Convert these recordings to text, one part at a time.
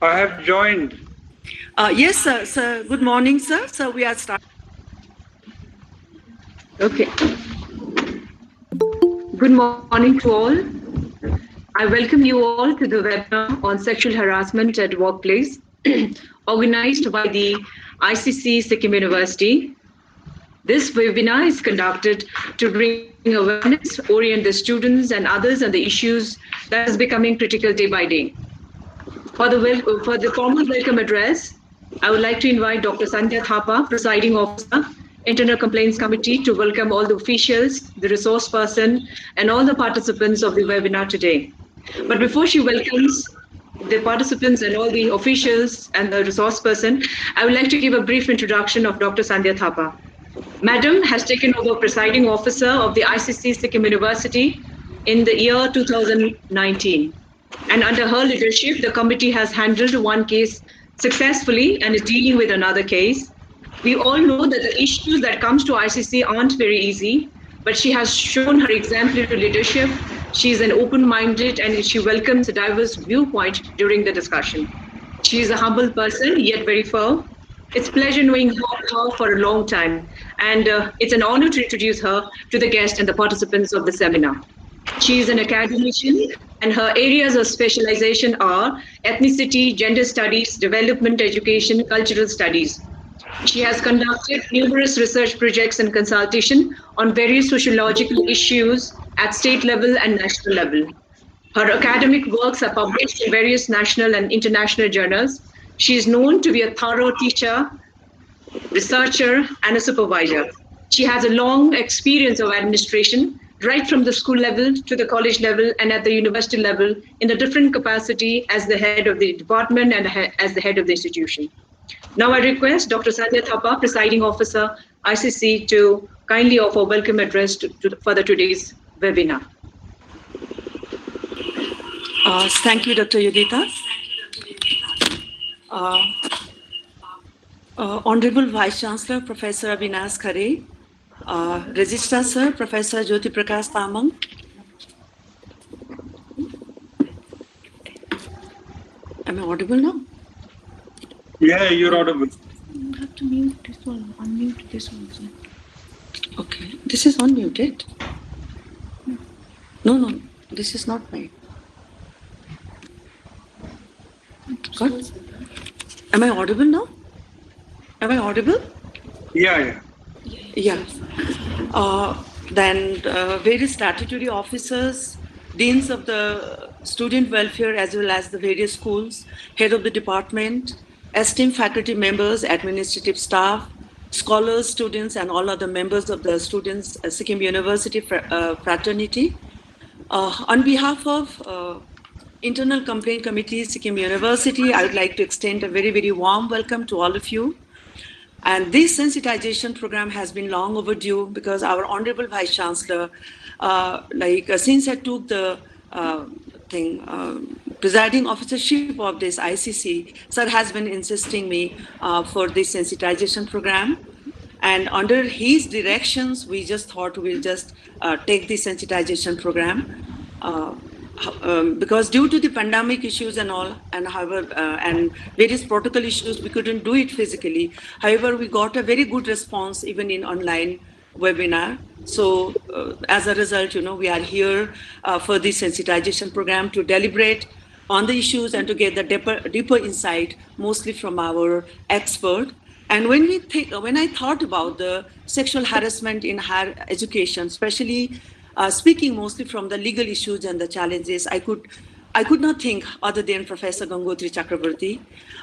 I have joined. Yes, sir. Sir, good morning, sir. So we are starting. Okay. Good morning to all. I welcome you all to the webinar on sexual harassment at workplace, organized by the ICC Sikkim University. This webinar is conducted to bring awareness, orient the students and others on the issues that is becoming critical day by day. For the formal welcome address, I would like to invite Dr. Sandhya Thapa, Presiding Officer, Internal Complaints Committee, to welcome all the officials, the resource person, and all the participants of the webinar today. But before she welcomes the participants and all the officials and the resource person, I would like to give a brief introduction of Dr. Sandhya Thapa. Madam has taken over Presiding Officer of the ICC Sikkim University in the year 2019. And under her leadership, the committee has handled one case successfully and is dealing with another case. We all know that the issues that comes to ICC aren't very easy, but she has shown her exemplary leadership. She is an open-minded and she welcomes a diverse viewpoint during the discussion. She is a humble person, yet very firm. It's a pleasure knowing her for a long time, and it's an honor to introduce her to the guests and the participants of the seminar. She is an academician, and her areas of specialization are ethnicity, gender studies, development education, cultural studies. She has conducted numerous research projects and consultation on various sociological issues at state level and national level. Her academic works are published in various national and international journals. She is known to be a thorough teacher, researcher, and a supervisor. She has a long experience of administration, right from the school level to the college level and at the university level, in a different capacity as the head of the department and as the head of the institution. Now I request Dr. Sandhya Thapa, Presiding Officer, ICC, to kindly offer welcome address for today's webinar. Thank you, Dr. Yudita. Honorable Vice Chancellor, Professor Avinash Khare, Registrar Sir, Professor Jyoti Prakash Tamang, am I audible now? Yeah, you're audible. You have to mute this one, unmute this one. Okay, this is unmuted. No, this is not mine. What? Am I audible now? Am I audible? Yeah. Yeah. Then various statutory officers, deans of the student welfare as well as the various schools, head of the department, esteemed faculty members, administrative staff, scholars, students, and all other members of the Students Sikkim University fraternity. On behalf of Internal Complaint Committee, Sikkim University, I would like to extend a very, very warm welcome to all of you. And this sensitization program has been long overdue because our Honorable Vice Chancellor, since I took the presiding officership of this ICC, sir has been insisting me for this sensitization program. And under his directions, we just thought we'll just take this sensitization program. Because due to the pandemic issues and all, and however, and various protocol issues, we couldn't do it physically. However, we got a very good response even in online webinar. So as a result, we are here for this sensitization program to deliberate on the issues and to get the deeper insight, mostly from our expert. And when I thought about the sexual harassment in higher education, especially speaking mostly from the legal issues and the challenges, I could not think other than Professor Gangotri Chakraborty.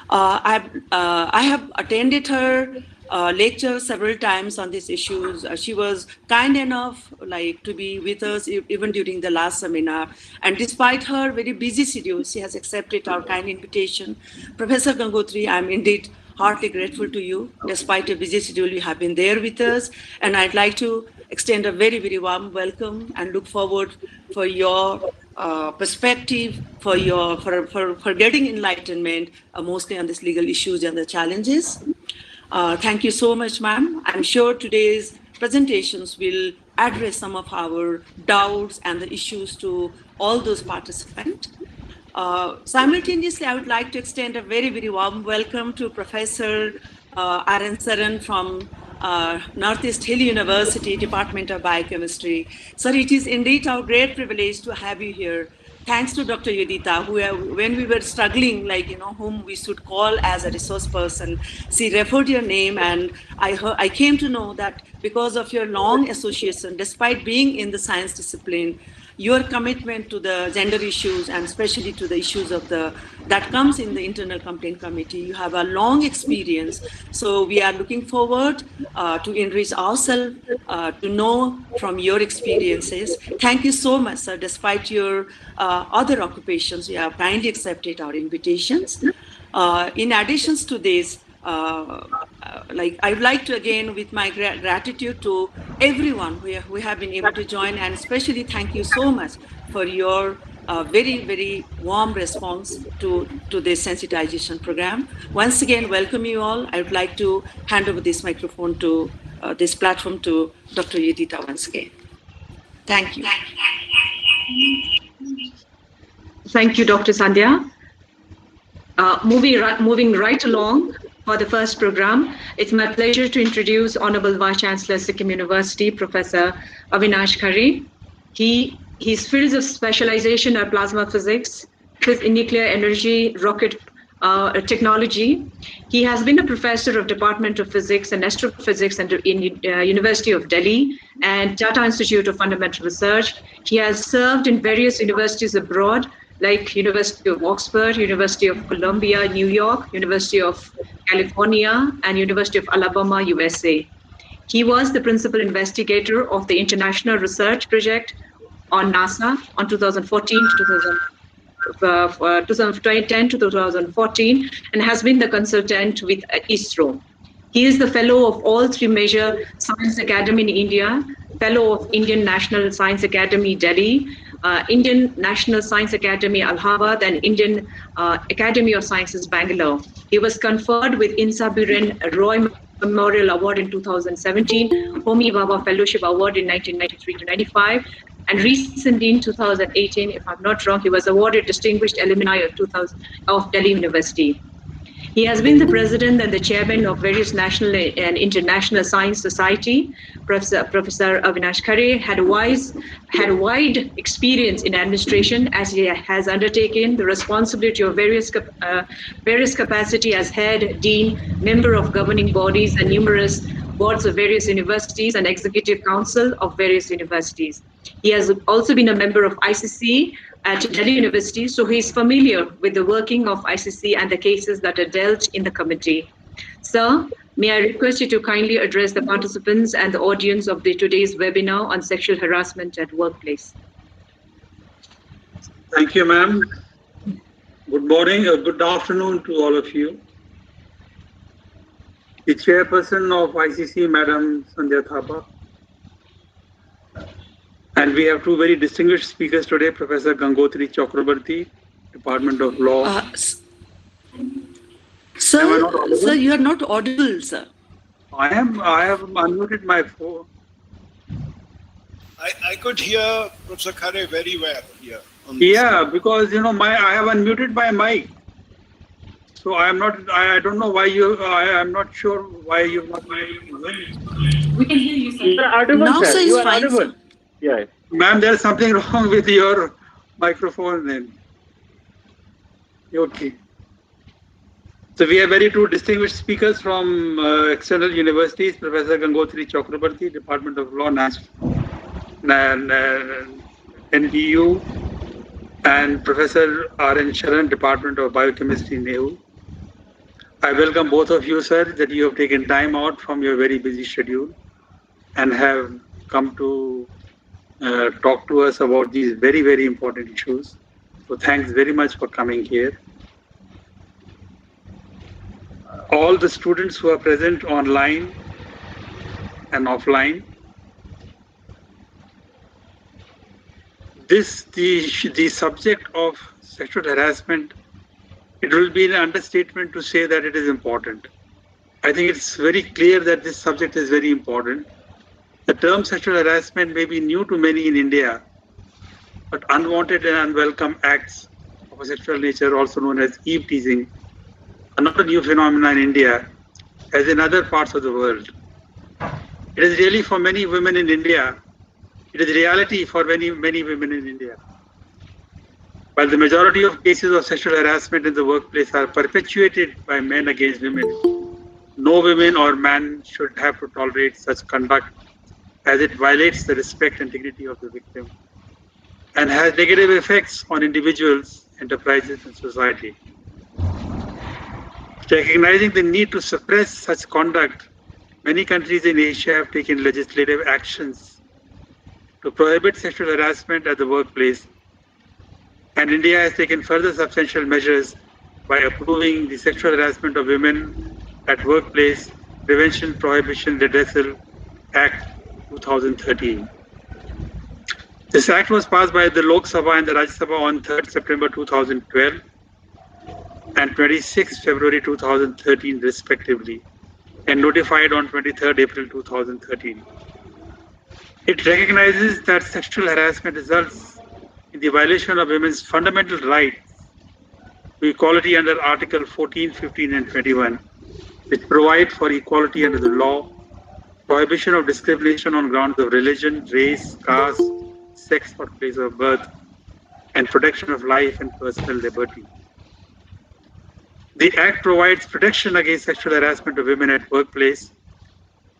I have attended her lecture several times on these issues. She was kind enough to be with us even during the last seminar. And despite her very busy schedule, she has accepted our kind invitation. Professor Gangotri, I'm indeed heartily grateful to you. Despite a busy schedule, you have been there with us. And I'd like to extend a very, very warm welcome and look forward for your perspective, for getting enlightenment, mostly on these legal issues and the challenges. Thank you so much, ma'am. I'm sure today's presentations will address some of our doubts and the issues to all those participants. Simultaneously, I would like to extend a very, very warm welcome to Professor R.N. Saran from Northeast Hill University, Department of Biochemistry. Sir, it is indeed our great privilege to have you here. Thanks to Dr. Yudita, when we were struggling, whom we should call as a resource person, she referred your name, and I came to know that because of your long association, despite being in the science discipline, your commitment to the gender issues and especially to the issues of that comes in the internal complaint committee. You have a long experience. So we are looking forward to enrich ourselves, to know from your experiences. Thank you so much, sir. Despite your other occupations, you have kindly accepted our invitations. In addition to this, I would like to again, with my gratitude to everyone who have been able to join, and especially thank you so much for your very, very warm response to this sensitization program. Once again, welcome you all. I would like to hand over this microphone to this platform to Dr. Yudita once again. Thank you. Thank you, Dr. Sandhya. Moving right along for the first program, it's my pleasure to introduce Honorable Vice-Chancellor, Sikkim University, Professor Avinash Khare. His fields of specialization are plasma physics, nuclear energy, rocket technology. He has been a professor of Department of Physics and Astrophysics in University of Delhi and Tata Institute of Fundamental Research. He has served in various universities abroad, like University of Oxford, University of Columbia, New York, University of California, and University of Alabama, USA. He was the principal investigator of the International Research Project on NASA on 2010 to 2014, and has been the consultant with ISRO. He is the fellow of all three major science academy in India, fellow of Indian National Science Academy, Delhi, Indian National Science Academy, Allahabad, and Indian Academy of Sciences, Bangalore. He was conferred with Insa Biren Roy Memorial Award in 2017, Homi Bhabha Fellowship Award in 1993 to 95, and recently in 2018, if I'm not wrong, he was awarded Distinguished Alumni of Delhi University. He has been the president and the chairman of various national and international science society. Professor Avinash Khare had wide experience in administration, as he has undertaken the responsibility of various capacity as head, dean, member of governing bodies and numerous boards of various universities and executive council of various universities. He has also been a member of ICC at Delhi University, so he is familiar with the working of ICC and the cases that are dealt in the committee. Sir, may I request you to kindly address the participants and the audience of today's webinar on sexual harassment at workplace. Thank you, ma'am. Good morning or good afternoon to all of you. The chairperson of ICC, Madam Sandhya Thapa. And we have two very distinguished speakers today, Professor Gangotri Chakrabarti, Department of Law. Sir, you are not audible, sir. I have unmuted my phone. I could hear Professor Khare very well here. Yeah, because I have unmuted my mic. So I don't know why I'm not sure why you've not. We can hear you, sir. You are audible, Now, sir. sir, You it's are fine, audible. sir. Yeah. Ma'am, there's something wrong with your microphone then. Okay. So we have two distinguished speakers from external universities, Professor Gangotri Chakrabarti, Department of Law, NDU, and Professor R.N. Sharan, Department of Biochemistry, NEHU. I welcome both of you, sir, that you have taken time out from your very busy schedule and have come to talk to us about these very, very important issues. So thanks very much for coming here. All the students who are present online and offline, the subject of sexual harassment, it will be an understatement to say that it is important. I think it's very clear that this subject is very important. The term sexual harassment may be new to many in India, but unwanted and unwelcome acts of a sexual nature, also known as eve teasing, are not a new phenomenon in India, as in other parts of the world. It is really for many women in India. It is reality for many women in India. While the majority of cases of sexual harassment in the workplace are perpetuated by men against women, no woman or man should have to tolerate such conduct, as it violates the respect and dignity of the victim and has negative effects on individuals, enterprises, and society. Recognizing the need to suppress such conduct, many countries in Asia have taken legislative actions to prohibit sexual harassment at the workplace, and India has taken further substantial measures by approving the Sexual Harassment of Women at Workplace Prevention, Prohibition, Redressal Act 2013. This act was passed by the Lok Sabha and the Rajya Sabha on 3rd September 2012 and 26th February 2013 respectively, and notified on 23rd April 2013. It recognizes that sexual harassment results in the violation of women's fundamental rights to equality under Article 14, 15 and 21, which provide for equality under the law, prohibition of discrimination on grounds of religion, race, caste, sex or place of birth, and protection of life and personal liberty. The Act provides protection against sexual harassment of women at workplace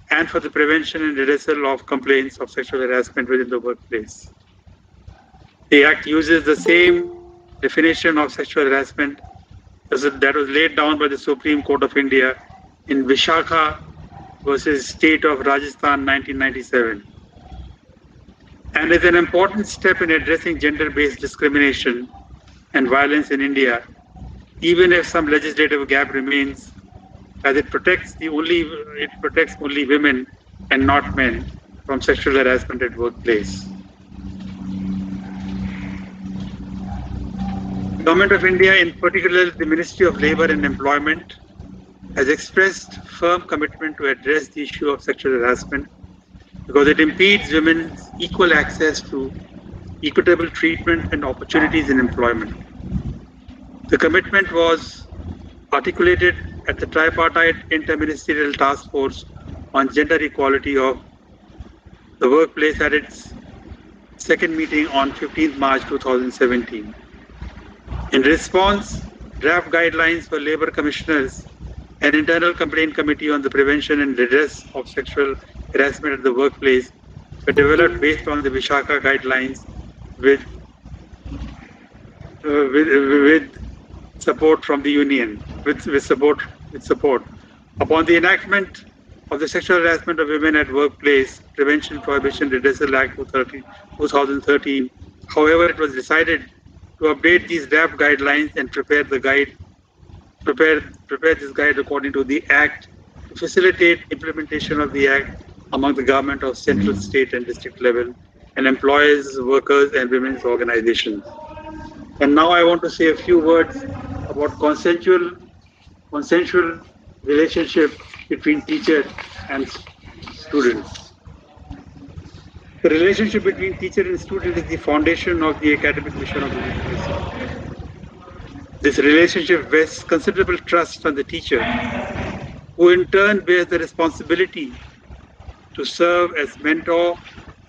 and for the prevention and redressal of complaints of sexual harassment within the workplace. The Act uses the same definition of sexual harassment that was laid down by the Supreme Court of India in Vishakha versus State of Rajasthan 1997, and is an important step in addressing gender-based discrimination and violence in India, even if some legislative gap remains, as it protects only women and not men from sexual harassment at workplace. The Government of India, in particular the Ministry of Labour and Employment, has expressed firm commitment to address the issue of sexual harassment because it impedes women's equal access to equitable treatment and opportunities in employment. The commitment was articulated at the tripartite interministerial task force on gender equality of the workplace at its second meeting on 15th March 2017. In response, draft guidelines for labor commissioners and internal complaint committee on the prevention and redress of sexual harassment at the workplace were developed based on the Vishakha guidelines with support from the union, with support. Upon the enactment of the Sexual Harassment of Women at Workplace Prevention, Prohibition, Redressal Act 2013, however, it was decided to update these draft guidelines and prepare this guide according to the Act to facilitate implementation of the Act among the government of central, state and district level and employers, workers and women's organizations. And now I want to say a few words about consensual relationship between teacher and students. The relationship between teacher and student is the foundation of the academic mission of the university. This relationship vests considerable trust on the teacher, who in turn bears the responsibility to serve as mentor,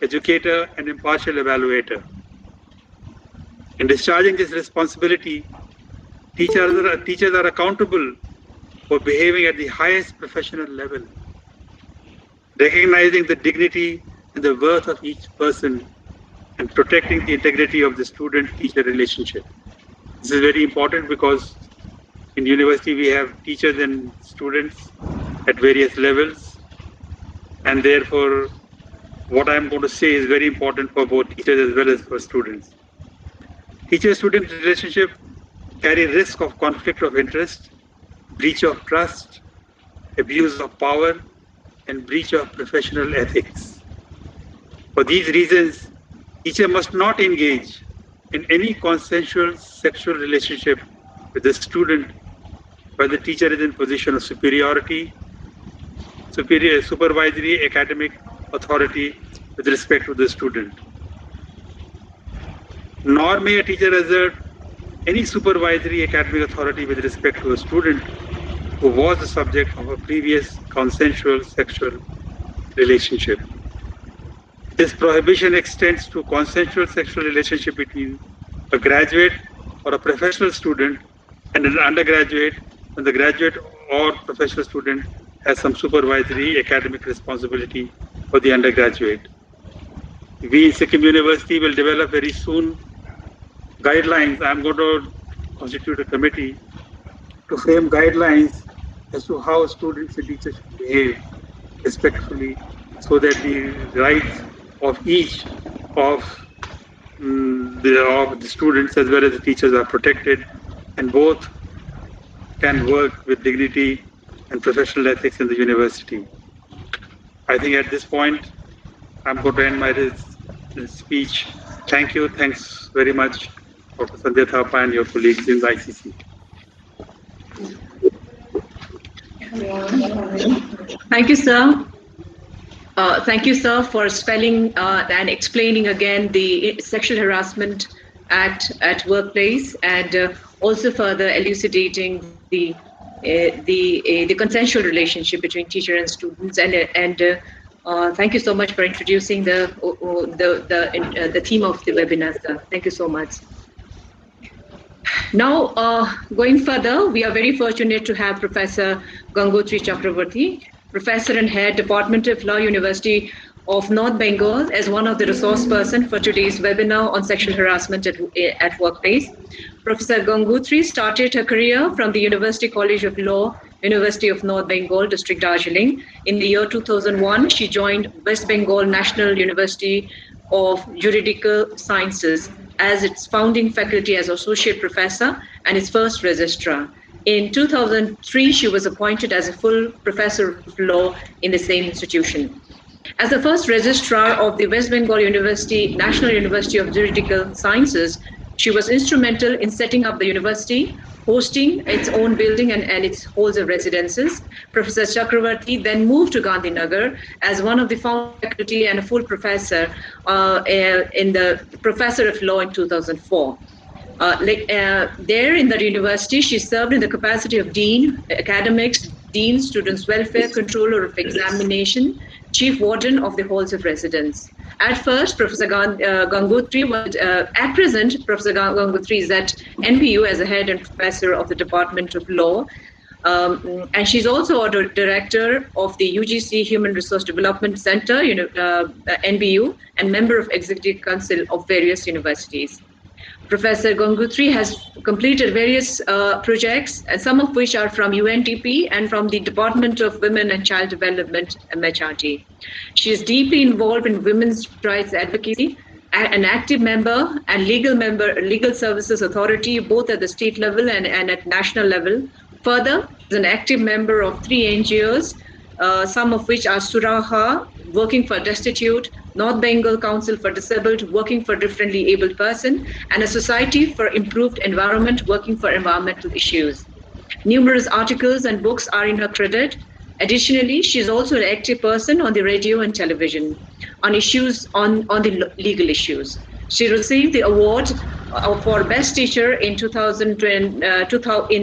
educator, and impartial evaluator. In discharging this responsibility, teachers are accountable for behaving at the highest professional level, recognizing the dignity and the worth of each person and protecting the integrity of the student-teacher relationship. This is very important because in university we have teachers and students at various levels, and therefore what I am going to say is very important for both teachers as well as for students. Teacher-student relationship carry risk of conflict of interest, breach of trust, abuse of power, and breach of professional ethics. For these reasons, teacher must not engage in any consensual sexual relationship with the student where the teacher is in position of superiory, supervisory, academic authority with respect to the student. Nor may a teacher assert any supervisory academic authority with respect to a student who was the subject of a previous consensual sexual relationship. This prohibition extends to consensual sexual relationship between a graduate or a professional student and an undergraduate when the graduate or professional student has some supervisory academic responsibility for the undergraduate. We, Sikkim University, will develop very soon guidelines. I'm going to constitute a committee to frame guidelines as to how students and teachers should behave respectfully so that the rights of each of the students as well as the teachers are protected and both can work with dignity and professional ethics in the university. I think at this point, I'm going to end my speech. Thank you. Thanks very much, Dr. Sandhya Thapa and your colleagues in the ICC. Thank you, sir. Thank you, sir, for spelling and explaining again the Sexual Harassment Act at workplace, and also further elucidating the consensual relationship between teacher and students. And thank you so much for introducing the theme of the webinar, sir. Thank you so much. Now, going further, we are very fortunate to have Professor Gangotri Chakravarti, Professor and Head, Department of Law, University of North Bengal, as one of the resource person for today's webinar on sexual harassment at workplace. Professor Gangotri started her career from the University College of Law, University of North Bengal, District Darjeeling. In the year 2001, she joined West Bengal National University of Juridical Sciences as its founding faculty as associate professor and its first registrar. In 2003, she was appointed as a full professor of law in the same institution. As the first registrar of the West Bengal University, National University of Juridical Sciences, she was instrumental in setting up the university, hosting its own building and its halls of residences. Professor Chakravarti then moved to Gandhinagar as one of the founding faculty and a full professor in the Professor of Law in 2004. There in the university, she served in the capacity of Dean, Academics, Dean, Students' Welfare, Controller of Examination, Chief Warden of the Halls of Residence. At first, Professor Gangotri was, at present, Professor Gangotri is at NBU as a head and professor of the Department of Law. And she's also a director of the UGC Human Resource Development Center, NBU, and member of Executive Council of various universities. Professor Gangotri has completed various projects, and some of which are from UNDP and from the Department of Women and Child Development, MHRD. She is deeply involved in women's rights advocacy, an active member and legal services authority, both at the state level and at national level. Further, is an active member of 3 NGOs, some of which are Suraha, working for destitute, North Bengal Council for Disabled, working for differently abled person, and a Society for Improved Environment, working for environmental issues. Numerous articles and books are in her credit. Additionally, she is also an active person on the radio and television on issues on the legal issues. She received the award for Best Teacher in in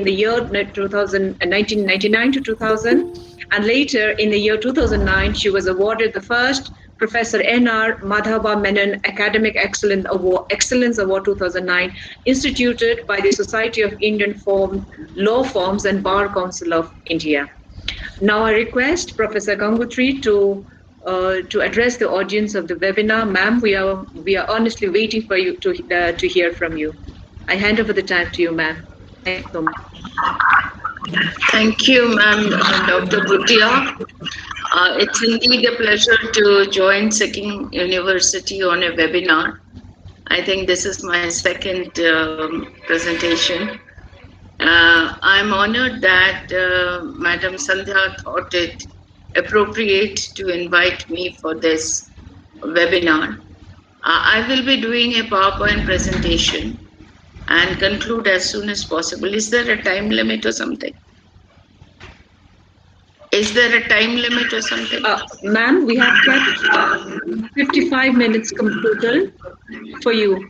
the year 1999 to 2000, and later in the year 2009, she was awarded the first Professor N.R. Madhava Menon Academic Excellence Award 2009, instituted by the Society of Indian Law Firms and Bar Council of India. Now I request Professor Gangotri to address the audience of the webinar. Ma'am, we are honestly waiting for you to hear from you. I hand over the time to you, ma'am. Thank you so much. Thank you, ma'am, Dr. Bhutia. It's indeed a pleasure to join Sikkim University on a webinar. I think this is my second presentation. I'm honored that Madam Sandhya thought it appropriate to invite me for this webinar. I will be doing a PowerPoint presentation and conclude as soon as possible. Is there a time limit or something? Is there a time limit or something? Ma'am, we have kept 55 minutes total for you.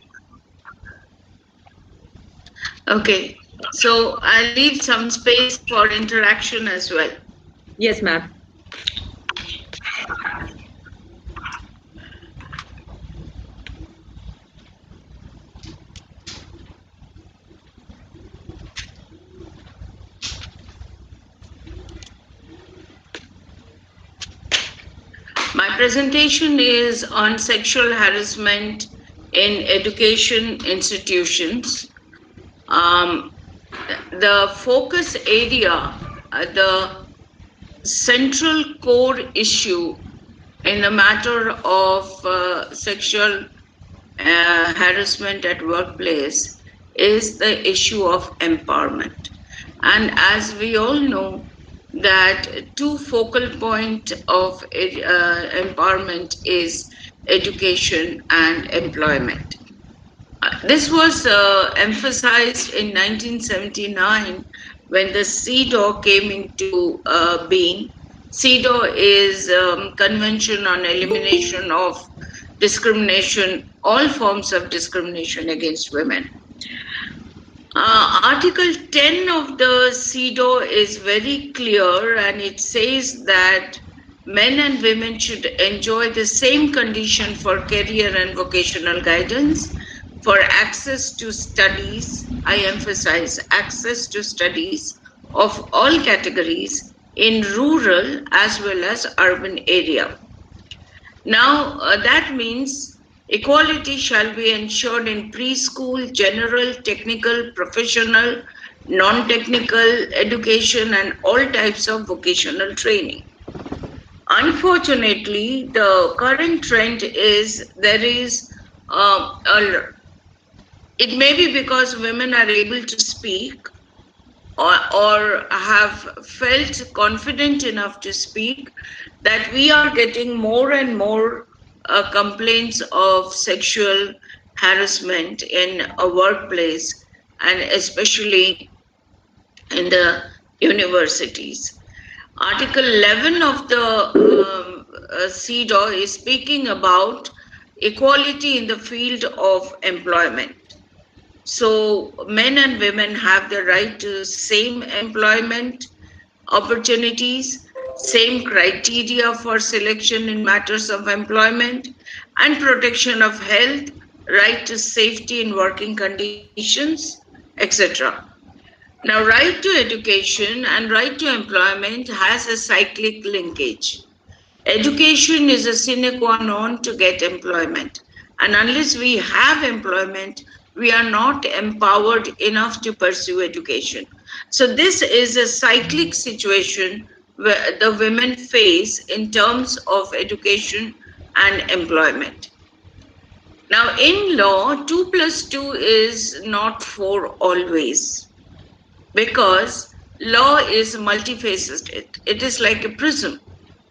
Okay. So I'll leave some space for interaction as well. Yes, ma'am. My presentation is on sexual harassment in education institutions. Um, the focus area, the central core issue in the matter of sexual harassment at workplace is the issue of empowerment. And as we all know, that two focal point of empowerment is education and employment. This was emphasized in 1979 when the CEDAW came into being. CEDAW is Convention on Elimination of Discrimination, all forms of discrimination against women. Article 10 of the CEDAW is very clear, and it says that men and women should enjoy the same condition for career and vocational guidance, for access to studies, I emphasize access to studies of all categories in rural as well as urban area. Now, that means equality shall be ensured in preschool, general, technical, professional, non-technical education and all types of vocational training. Unfortunately, the current trend is there is it may be because women are able to speak or have felt confident enough to speak, that we are getting more and more complaints of sexual harassment in a workplace and especially in the universities. Article 11 of the CEDAW is speaking about equality in the field of employment. So men and women have the right to same employment opportunities, same criteria for selection in matters of employment, and protection of health, right to safety in working conditions, etc. Now, right to education and right to employment has a cyclic linkage. Education is a sine qua non to get employment. And unless we have employment, we are not empowered enough to pursue education. So, this is a cyclic situation where the women face in terms of education and employment. Now, in law, 2 plus 2 is not 4 always, because law is multifaceted. It is like a prism.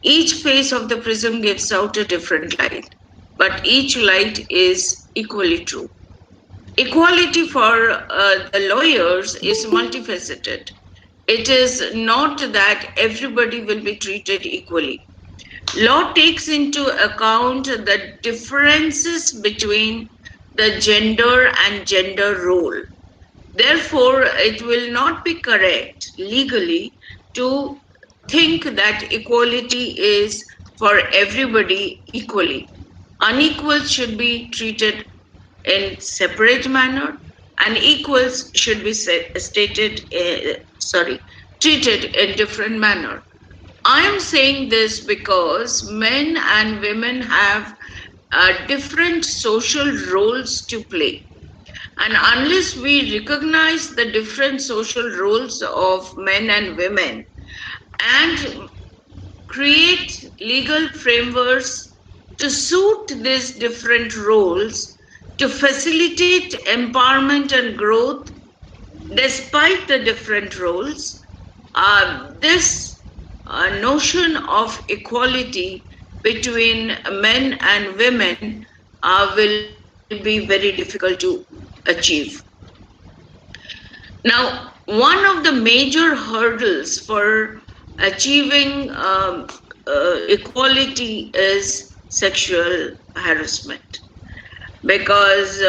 Each face of the prism gives out a different light, but each light is equally true. Equality for the lawyers is multifaceted. It is not that everybody will be treated equally. Law takes into account the differences between the gender and gender role. Therefore, it will not be correct legally to think that equality is for everybody equally. Unequals should be treated in separate manner, and equals should be treated in different manner. I am saying this because men and women have different social roles to play. And unless we recognize the different social roles of men and women and create legal frameworks to suit these different roles, to facilitate empowerment and growth despite the different roles, this notion of equality between men and women will be very difficult to achieve. Now, one of the major hurdles for achieving equality is sexual harassment, because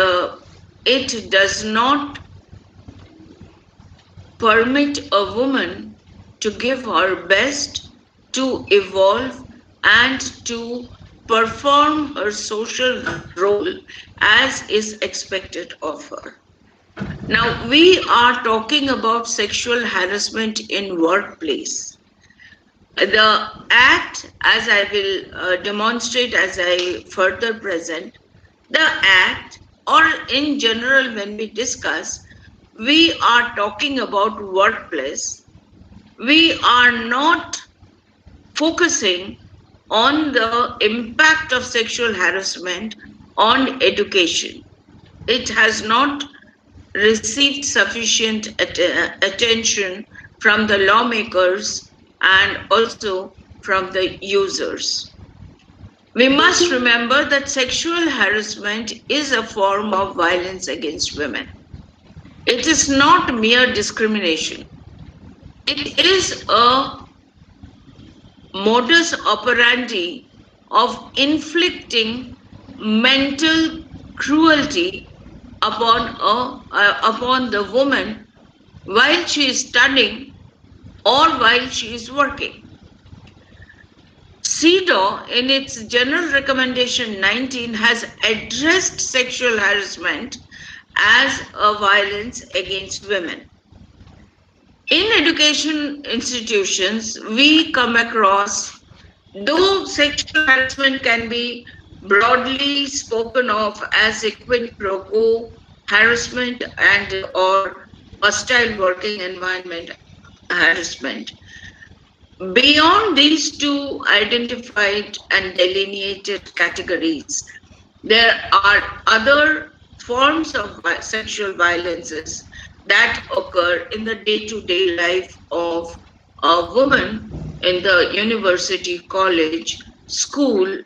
it does not permit a woman to give her best, to evolve, and to perform her social role as is expected of her. Now, we are talking about sexual harassment in workplace. The act, as I will demonstrate as I further present, the act, or in general, when we discuss, we are talking about workplace. We are not focusing on the impact of sexual harassment on education. It has not received sufficient attention from the lawmakers and also from the users. We must remember that sexual harassment is a form of violence against women. It is not mere discrimination. It is a modus operandi of inflicting mental cruelty upon the woman while she is studying or while she is working. CEDAW, in its General Recommendation 19, has addressed sexual harassment as a violence against women. In education institutions, we come across, though sexual harassment can be broadly spoken of as a quid pro quo harassment and or hostile working environment harassment. Beyond these two identified and delineated categories, there are other forms of sexual violences that occur in the day-to-day life of a woman in the university, college, school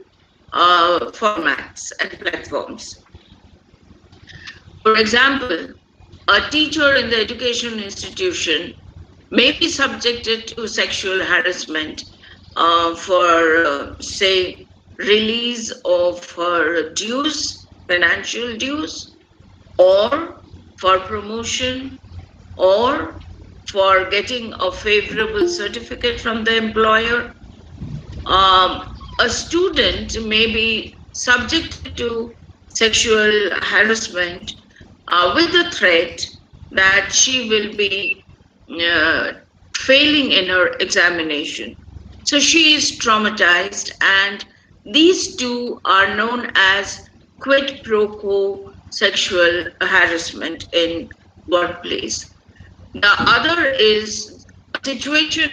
formats and platforms. For example, a teacher in the education institution may be subjected to sexual harassment for, say, release of her dues, financial dues, or for promotion, or for getting a favorable certificate from the employer. A student may be subjected to sexual harassment with the threat that she will be uh, failing in her examination. So she is traumatized, and these two are known as quid pro quo sexual harassment in workplace. The other is a situation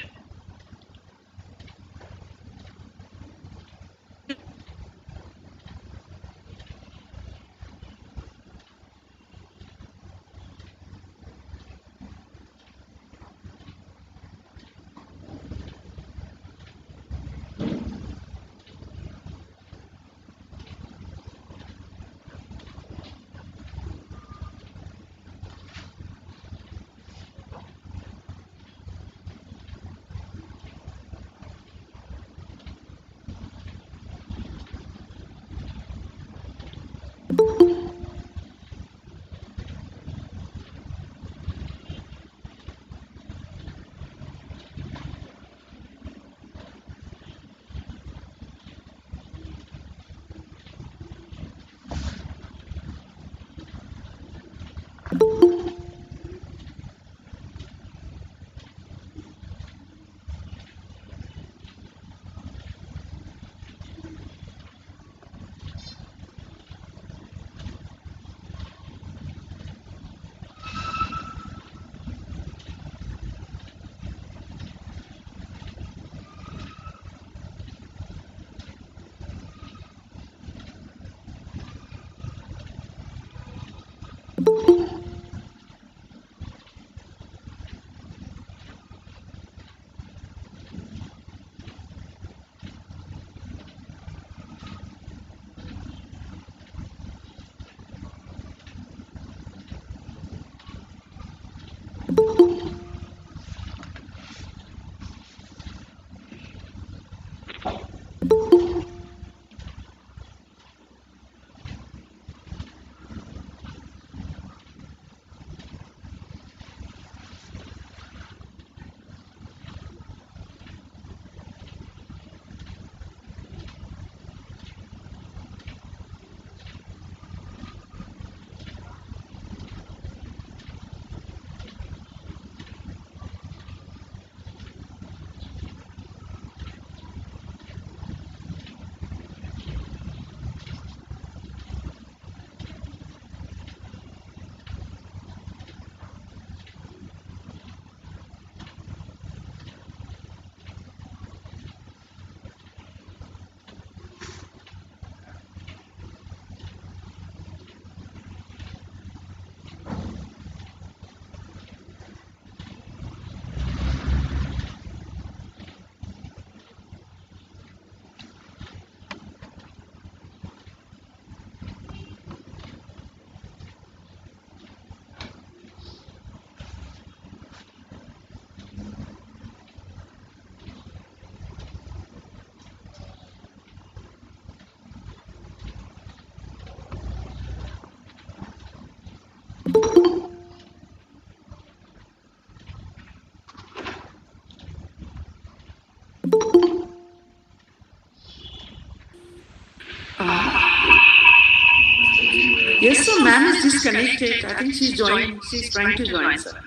she's connected. I think she's joined. She's trying to join, sir.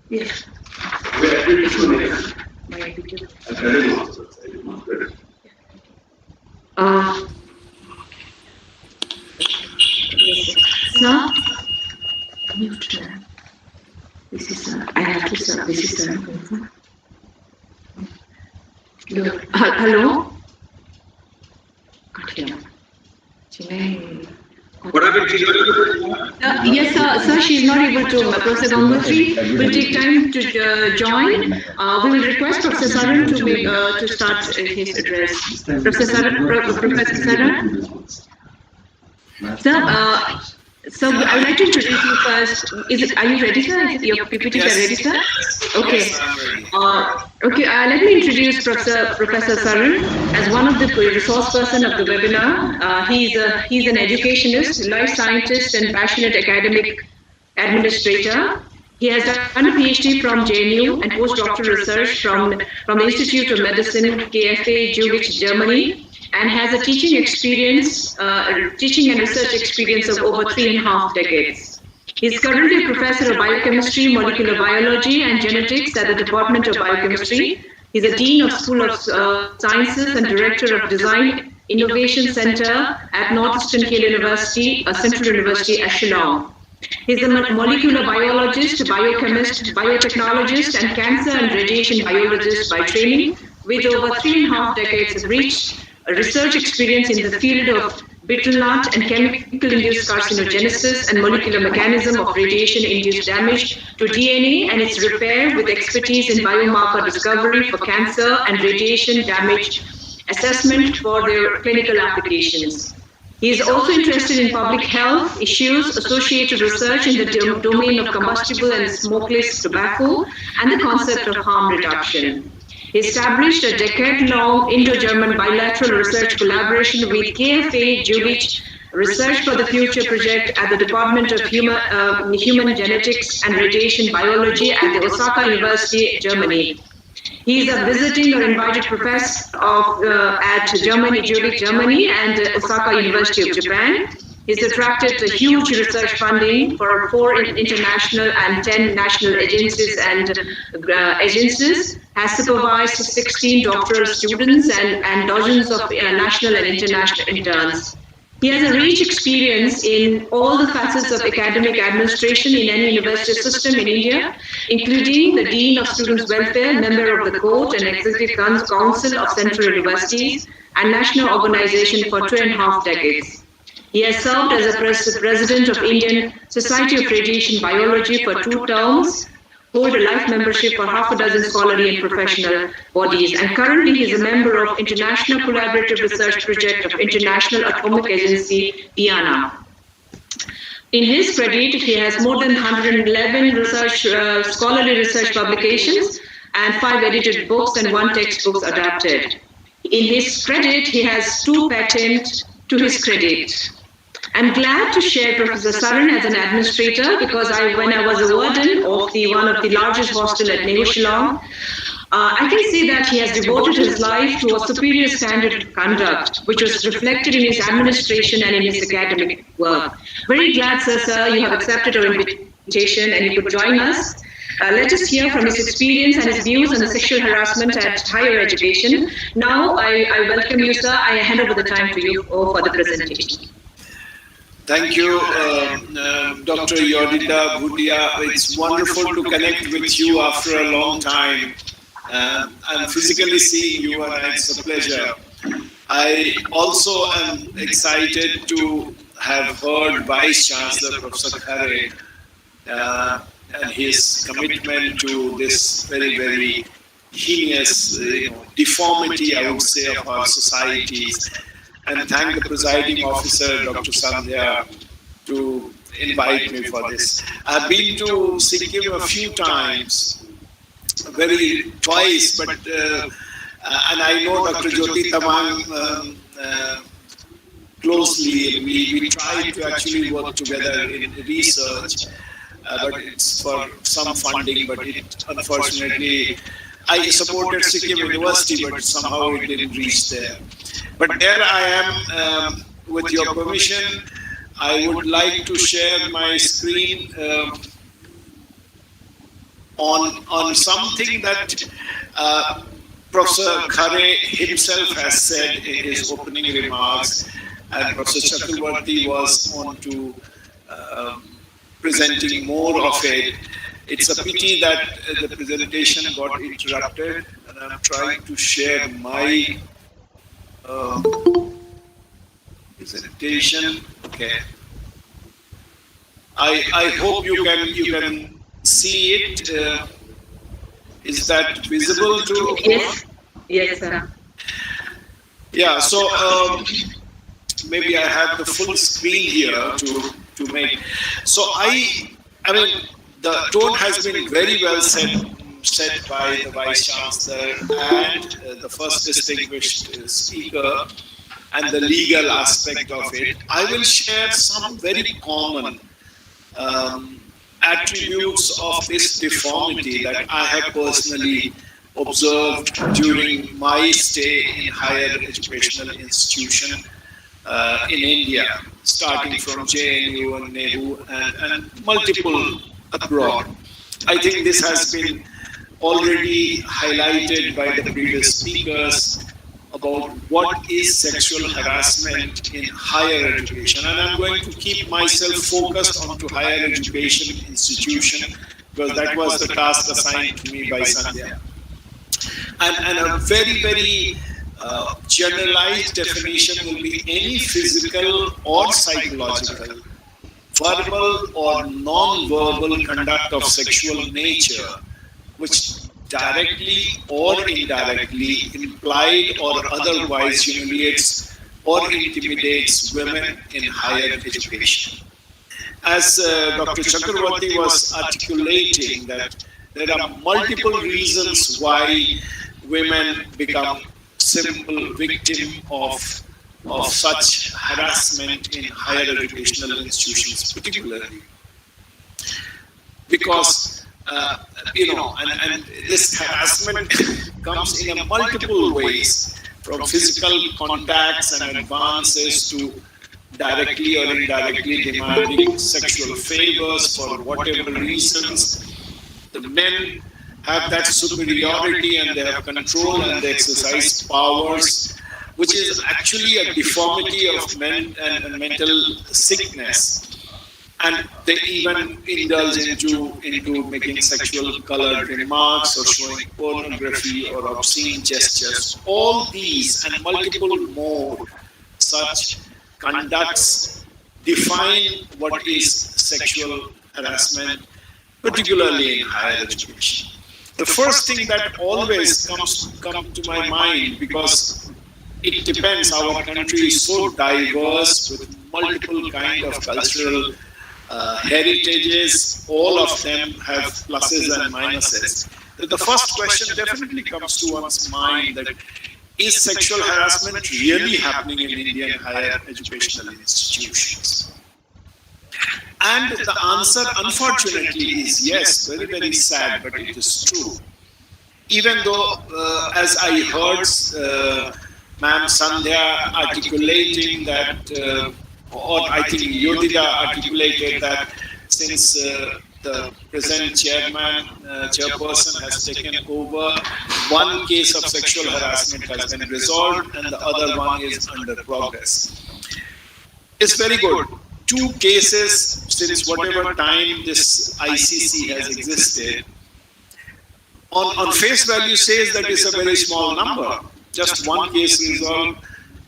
Yes. Sir, mute. This is sir. I have to sir. This is sir. Hello. Yes, sir. She's not able to. Professor Gangotri will take time to join. We will request Professor Saran to start his address. Professor Saran. Sir, so I would like to introduce you first. Are you ready, sir? Your PPTs are ready, sir? Okay. Okay. Let me introduce Professor Saran as one of the resource person of the webinar. He's an educationist, life scientist, and passionate academic administrator. He has done a PhD from JNU and postdoctoral research from the Institute of Medicine, KFA, Zurich, Germany, and has a teaching and research experience of over 3.5 decades. He is currently a professor of biochemistry, molecular biology, and genetics at the Department of Biochemistry. He is a dean of School of Sciences and director of Design Innovation Center at Northeastern Hill University, Central University at Shillong. He is a molecular biologist, biochemist, biotechnologist, and cancer and radiation biologist by training, with over 3.5 decades of research experience in the field of betel nut and chemical-induced carcinogenesis and molecular mechanism of radiation-induced damage to DNA and its repair, with expertise in biomarker discovery for cancer and radiation damage assessment for their clinical applications. He is also interested in public health issues, associated research in the domain of combustible and smokeless tobacco, and the concept of harm reduction. He established a decade-long Indo-German bilateral research collaboration with KFA Zurich Research for the Future project at the Department of Human Genetics and Radiation Biology at the Osaka University, Germany. He is a visiting or invited professor at Zurich, Germany, and Osaka University of Japan. He's attracted a huge research funding for 4 international and 10 national agencies has supervised 16 doctoral students and dozens of national and international interns. He has a rich experience in all the facets of academic administration in any university system in India, including the Dean of Students' Welfare, member of the Court and Executive Council of Central Universities, and national organization for 2.5 decades. He has served as a president of Indian Society of Radiation Biology for 2 terms, hold a life membership for half a dozen scholarly and professional bodies, and currently he is a member of International Collaborative Research Project of International Atomic Agency, Vienna. In his credit, he has more than 111 scholarly research publications and 5 edited books and 1 textbook adapted. In his credit, he has 2 patents to his credit. I'm glad to share Professor Saran as an administrator because when I was a warden of one of the largest hostel at Neo Shillong, I can say that he has devoted his life to a superior standard of conduct, which was reflected in his administration and in his academic work. Very glad, sir, you have accepted our invitation and you could join us. Let us hear from his experience and his views on the sexual harassment at higher education. Now, I welcome you, sir. I hand over the time to you for the presentation. Thank you, Dr. Yodita Bhutia. It's wonderful to connect with you after a long time. I'm physically seeing you and it's a pleasure. I also am excited to have heard Vice Chancellor Professor Khare and his commitment to this very, very heinous deformity, I would say, of our societies. And thank the presiding officer, Dr. Sandhya, to invite me for this. I've been to Sikkim a few times, twice, but and I know Dr. Jyoti Tamang closely. We try to actually work together in research, but it's for some funding, but it unfortunately, I supported Sikkim University, but somehow it didn't reach there. But there I am, with your permission, I would like to share my screen on something that Professor Khare himself has said in his opening remarks, and Professor Chakravarti was on to presenting more of it. It's a pity that the presentation got interrupted, and I'm trying to share my presentation. Okay. I hope you can see it. Is that visible to? Yes. Yes, sir. Yeah. So maybe I have the full screen here to make. So I mean, the tone has been very well set by the Vice Chancellor and the first distinguished speaker, and the legal aspect of it. I will share some very common attributes of this deformity that I have personally observed during my stay in higher educational institution in India, starting from JNU and NEHU and multiple abroad. I think this has been already highlighted by the previous speakers about what is sexual harassment in higher education, and I'm going to keep myself focused onto higher education institution because that was the task assigned to me by Sandhya. And a very, very generalized definition will be any physical or psychological, verbal or non-verbal conduct of sexual nature which directly or indirectly, implied or otherwise humiliates or intimidates women in higher education. As Dr. Chakravarti was articulating, that there are multiple reasons why women become simple victim of such harassment in higher educational institutions, particularly because and this harassment comes in a multiple ways, from physical contacts and advances to directly or indirectly demanding sexual favors for whatever reasons. The men have that superiority and they have control and they exercise powers, which is actually a deformity of men and mental sickness. And they even indulge into making sexual colored remarks or showing pornography or obscene gestures. All these and multiple more such conducts define what is sexual harassment, particularly in higher education. The first thing that always comes to my mind, because it depends, our country is so diverse with multiple kind of cultural heritages, all of them have pluses and minuses. The first question definitely comes to one's mind, that is sexual harassment really happening in Indian higher educational institutions? And the answer, unfortunately, is yes. Very, very sad, but it is true. Even though, as I heard Ma'am Sandhya articulating that, or I think Yodhita articulated that since the present chairperson has taken over, one case of sexual harassment has been resolved and the other one is under progress. It's very good. 2 cases since whatever time this ICC has existed, on face value says that it's a very small number. Just 1 case resolved,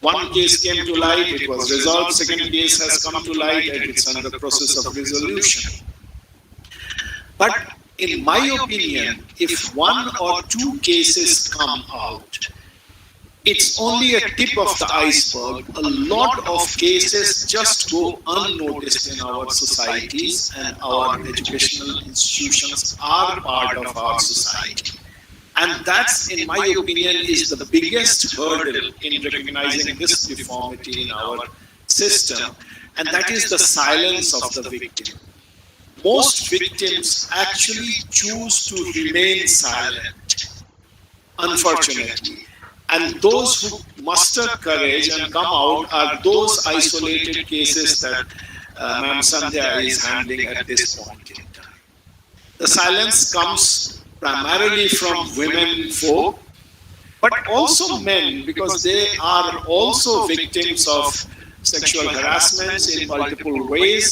One case came to light, it was resolved. Second case has come to light and it's under the process of resolution. But in my opinion, if one or two cases come out, it's only a tip of the iceberg. A lot of cases just go unnoticed in our societies, and our educational institutions are part of our society. And that's, in my opinion, is the biggest hurdle in recognizing this deformity in our system, and that is the silence of the victim. Most victims actually choose to remain silent, unfortunately. And those who muster courage and come out are those isolated cases that Ma'am Sandhya is handling at this point in time. The silence comes primarily from women folk, but also men, because they are also victims of sexual harassments in multiple ways.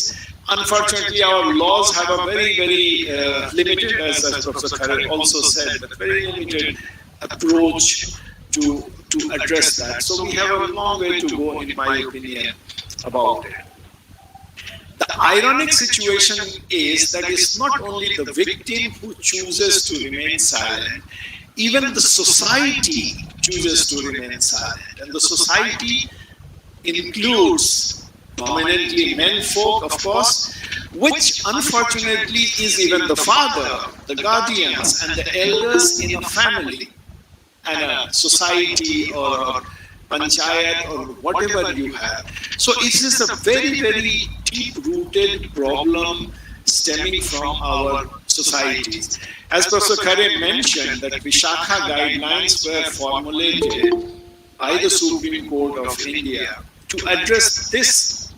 Unfortunately, our laws have a very, very limited, as Professor Khare also said, but very limited approach to address that. So we have a long way to go, in my opinion, about it. The ironic situation is that it's not only the victim who chooses to remain silent, even the society chooses to remain silent. And the society includes dominantly men folk, of course, which unfortunately is even the father, the guardians, and the elders in a family, and a society or a panchayat or whatever you have. So it is a very, very deep-rooted problem stemming from our societies. As Professor Khare mentioned, that Vishakha guidelines were formulated by the Supreme Court of India to address this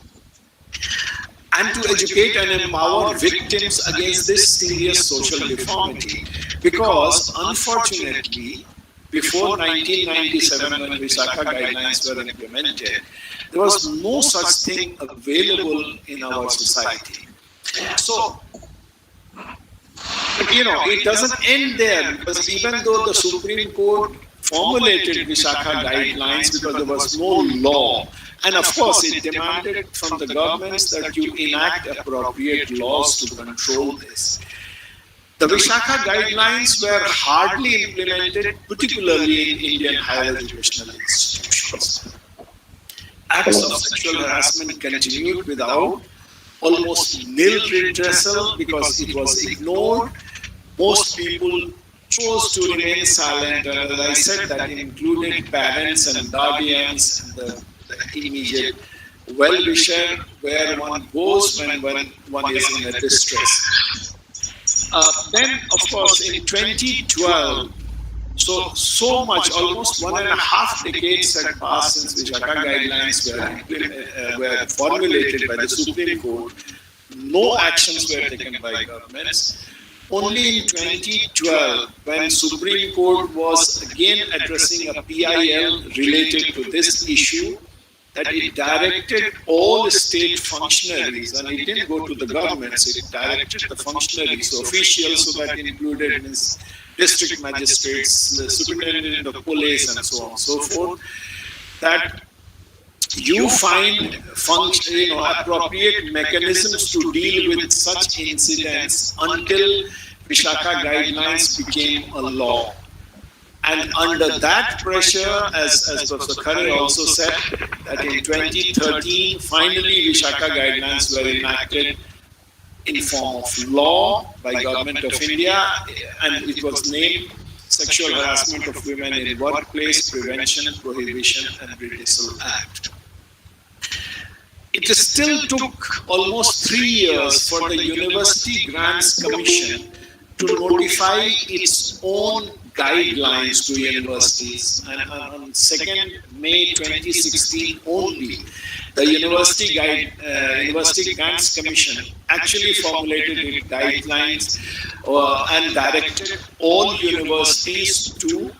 and to educate and empower victims against this serious social deformity. Because unfortunately, before 1997, when Vishakha guidelines were implemented, there was no such thing available in our society. So, but it doesn't end there, because even though the Supreme Court formulated Vishakha guidelines because there was no law, and of course it demanded from the governments that you enact appropriate laws to control this. The Vishakha guidelines were hardly implemented, particularly in Indian higher educational institutions. Acts of sexual harassment continued without almost nil redressal because it was ignored. Most people chose to remain silent, and as I said, that included parents and guardians and the immediate well-wisher where one goes when one is in a distress. Then, of course, in 2012, so much, almost 1.5 decades had passed since Vishakha guidelines were formulated by the Supreme Court. No actions were taken by governments. Only in 2012, when Supreme Court was again addressing a PIL related to this issue, that it directed all state functionaries, and it didn't go to the governments, it directed the functionaries, officials, so that included district magistrates, the superintendent of police, and so on and so forth, that you find appropriate mechanisms to deal with such incidents until Vishakha guidelines became a law. And under that pressure, as Professor Khare also said, that in 2013, finally Vishakha guidelines were enacted in form of law by Government of India, and it was named Sexual Harassment of Women in Workplace Prevention, Prohibition and Redressal Act. It still took almost 3 years for the University Grants Commission to notify its own guidelines to universities, and on 2nd May 2016 only, the University Grants Commission actually formulated its guidelines and directed all universities to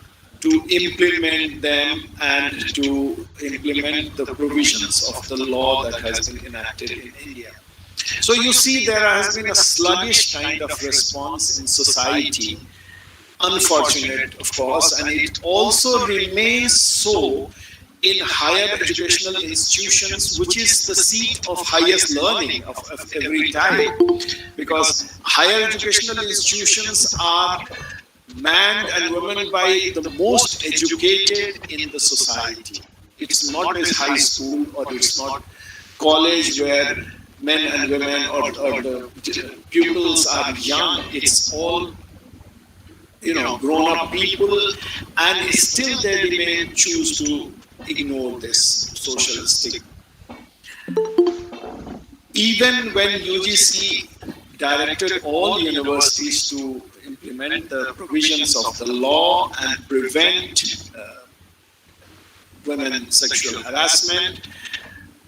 implement them and to implement the provisions of the law that has been enacted in India. So you see, there has been a sluggish kind of response in society. Unfortunate, of course, and it also remains so in higher educational institutions, which is the seat of highest learning of every type, because higher educational institutions are manned and women by the most educated in the society. It's not as high school, or it's not college where men and women or the pupils are young. It's all grown-up people, and still they remain choose to ignore this social stigma. Even when UGC directed all universities to implement the provisions of the law and prevent women sexual harassment,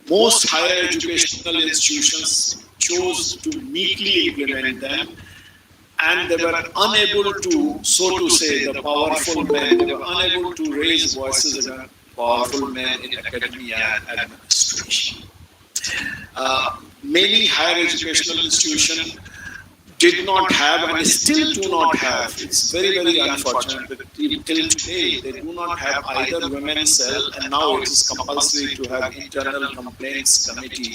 most higher educational institutions chose to meekly implement them, and they were unable to, so to say, the powerful men, they were unable to raise voices against powerful men in academia and administration. Many higher educational institutions did not have, and still do not have, it's very, very unfortunate that till today they do not have either women's cell, and now it is compulsory to have internal complaints committee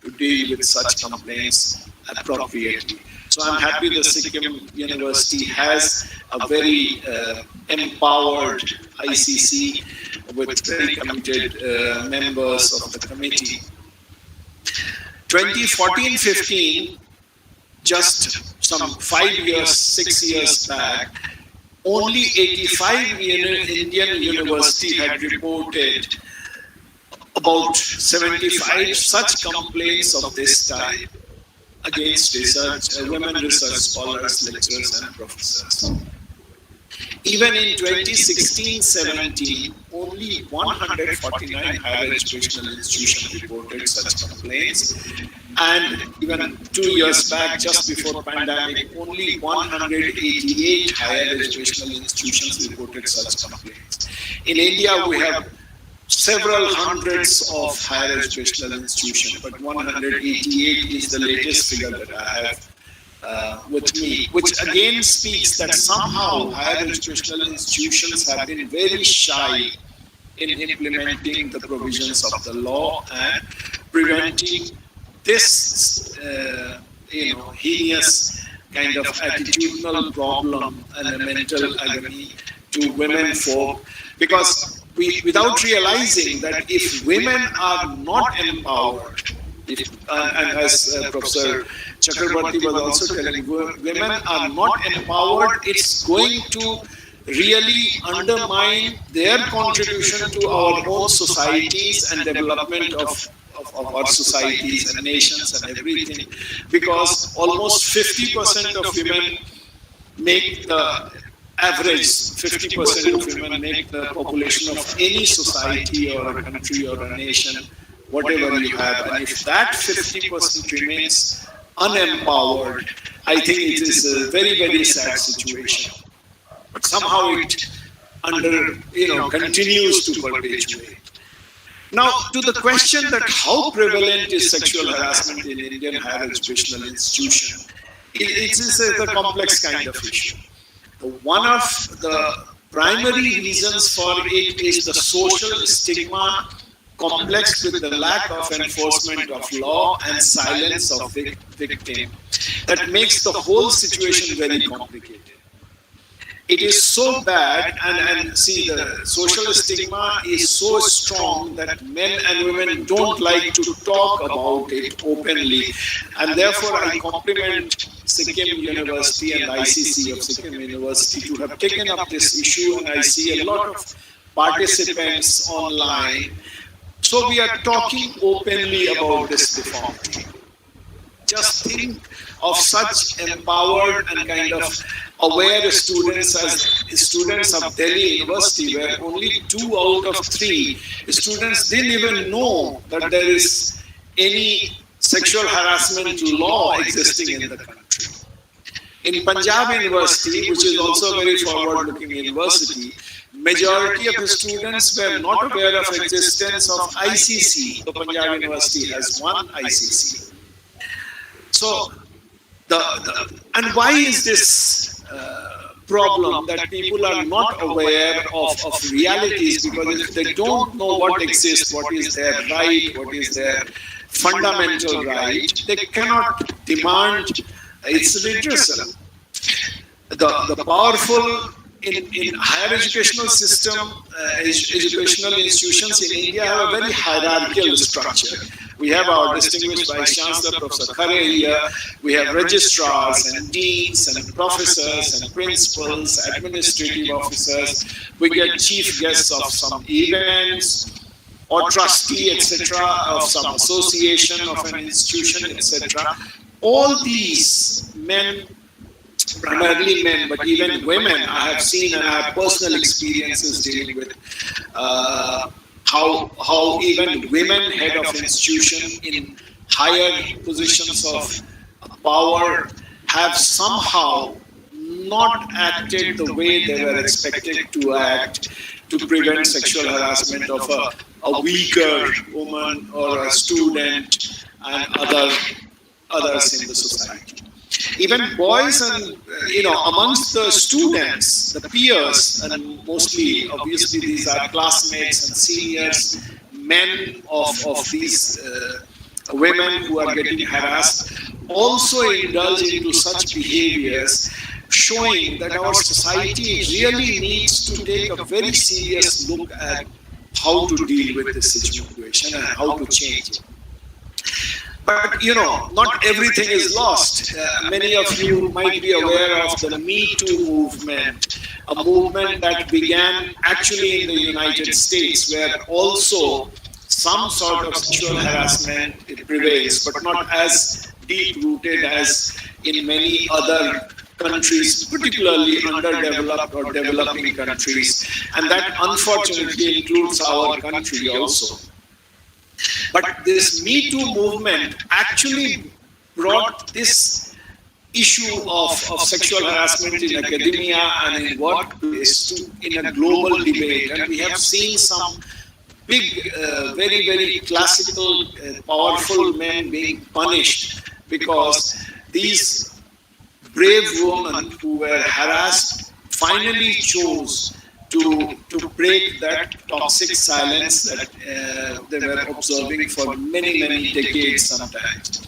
to deal with such complaints appropriately. So I'm happy the Sikkim University has a very empowered ICC with very committed members of the committee. 2014-15, just some 5 years, 6 years back, only 85 Indian universities had reported about 75 such complaints of this type against women research scholars, lecturers, and professors. Even in 2016-17, only 149 higher educational institutions reported such complaints. And even 2 years back, just before pandemic, only 188 higher educational institutions reported such complaints. In India, we have several hundreds of higher educational institutions, but 188 is the latest figure that I have with me, which again speaks that somehow higher educational institutions have been very shy in implementing the provisions of the law and preventing this heinous kind of attitudinal problem and a mental agony to women folk, because without realizing that if women are not empowered, and as Professor Chakrabarti was also telling, women are not empowered, it's going to really undermine their contribution to our own societies and development of our societies and nations and everything, because almost 50% of women make the average, 50% of women make the population of any society or a country or a nation, whatever you have. And if that 50% remains unempowered, I think it is a very, very sad situation. But somehow it continues to perpetuate. Now, to the question that how prevalent is sexual harassment in Indian higher educational institution, it is a complex kind of issue. One of the primary reasons for it is the social stigma complex with the lack of enforcement of law and silence of victim that makes the whole situation very complicated. It is so bad, and see, the social stigma is so strong that men and women don't like to talk about it openly, and therefore I compliment Sikkim University and ICC of Sikkim University to have taken up this issue, and I see a lot of participants online. So we are talking openly about this deformity. Just think of such empowered and kind of aware students as students of Delhi University, where only 2 out of 3 students didn't even know that there is any sexual harassment law existing in the country. In Punjab University, which is also a very forward-looking university, majority of the students were not aware of existence of ICC. The Punjab University has one ICC. So, and why is this problem that people are not aware of realities, because if they don't know what exists, what is their right, what is their fundamental right, they cannot demand its redressal. The powerful in higher educational system, educational institutions in India have a very hierarchical structure. We have our distinguished Vice Chancellor, Professor Khare here. We have registrars and deans and professors and principals, administrative officers. We get chief guests of some events or trustee, etc., of some association of an institution, etc. All these men, primarily men, but even women, I have seen and I have personal experiences dealing with how even women head of institution in higher positions of power have somehow not acted the way they were expected to act to prevent sexual harassment of a weaker woman or a student and others in the society. Even boys and, amongst the students, the peers, and mostly, obviously, these are classmates and seniors, men of these women who are getting harassed, also indulge into such behaviors, showing that our society really needs to take a very serious look at how to deal with this situation and how to change it. But, not everything is lost. Many of you might be aware of the Me Too movement, a movement that began actually in the United States, where also some sort of sexual harassment prevails, but not as deep-rooted as in many other countries, particularly underdeveloped or developing countries. And that unfortunately includes our country also. But this Me Too movement actually brought this issue of sexual harassment in academia and in workplace in a global debate. And we have seen some big, very, very classical, powerful men being punished because these brave women who were harassed finally chose to break that toxic silence that they were observing for many, many decades sometimes.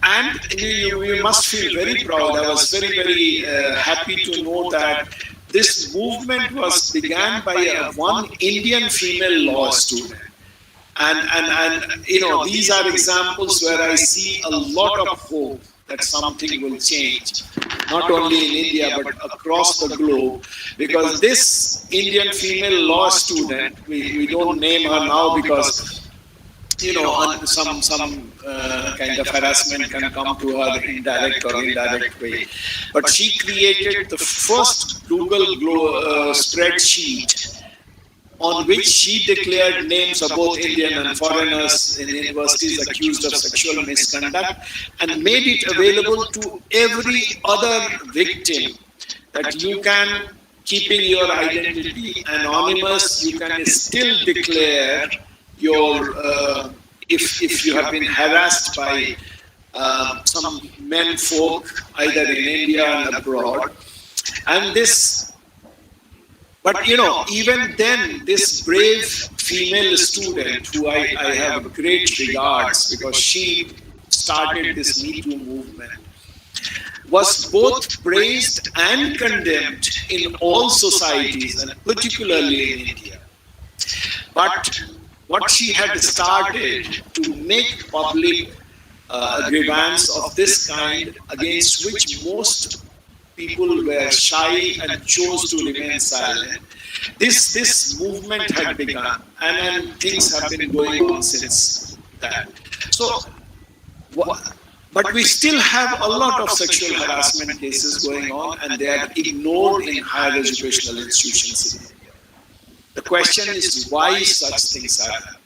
And you must feel very proud. I was very, very happy to know that this movement was began by one Indian female law student. And these are examples where I see a lot of hope that something will change, not only in India but across the globe, because this Indian female law student, we don't name her now because some kind of harassment can come to her indirect or indirect way, but she created the first Google spreadsheet on which she declared names of both Indian and foreigners in universities accused of sexual misconduct and made it available to every other victim, that you can, keeping your identity anonymous, you can still declare your, if you have been harassed by some men folk, either in India and abroad. And this, but even then, this brave female student, who I have great regards because she started this Me Too movement, was both praised and condemned in all societies, and particularly in India. But what she had started to make public a grievance of this kind, against which most people were shy and chose to remain silent, this movement had begun, and things have been going on since that. So, but we still have a lot of sexual harassment cases going on, and they are ignored in higher educational institutions in India. The question is, why such things are happening?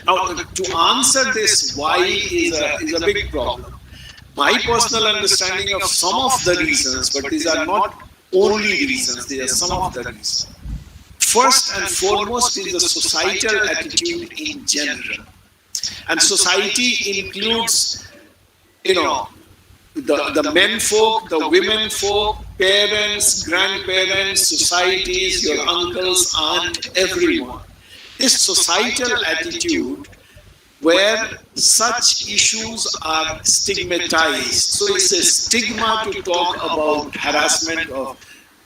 Now, to answer this why is a big problem. My personal understanding of some of the reasons, but these are not only reasons, they are some of the reasons. First and foremost is the societal attitude in general. And society includes, the men folk, the women folk, parents, grandparents, societies, your uncles, aunt, everyone. This societal attitude where such issues are stigmatized. So it's a stigma to talk about harassment of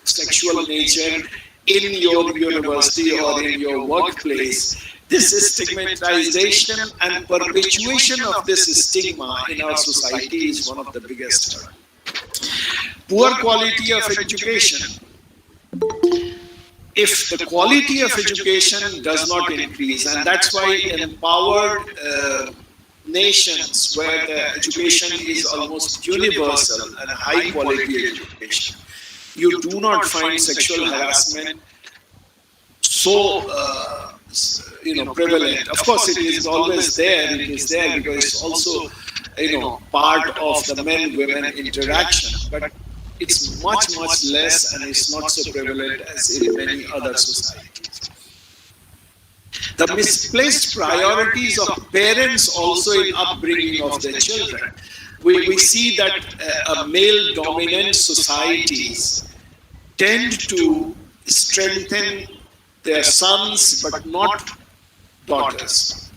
sexual nature in your university or in your workplace. This is stigmatization and perpetuation of this stigma in our society is one of the biggest hurdles. Poor quality of education. If the quality of education does not increase, and that's why in empowered nations where the education is almost universal and high quality education, you do not find sexual harassment so prevalent. Of course, it is always there. It is there because it's also part of the men-women interaction, but it's much less and it's not so prevalent as in many other societies. The misplaced priorities of parents also in upbringing of their children. We see that male-dominant societies tend to strengthen their sons but not daughters.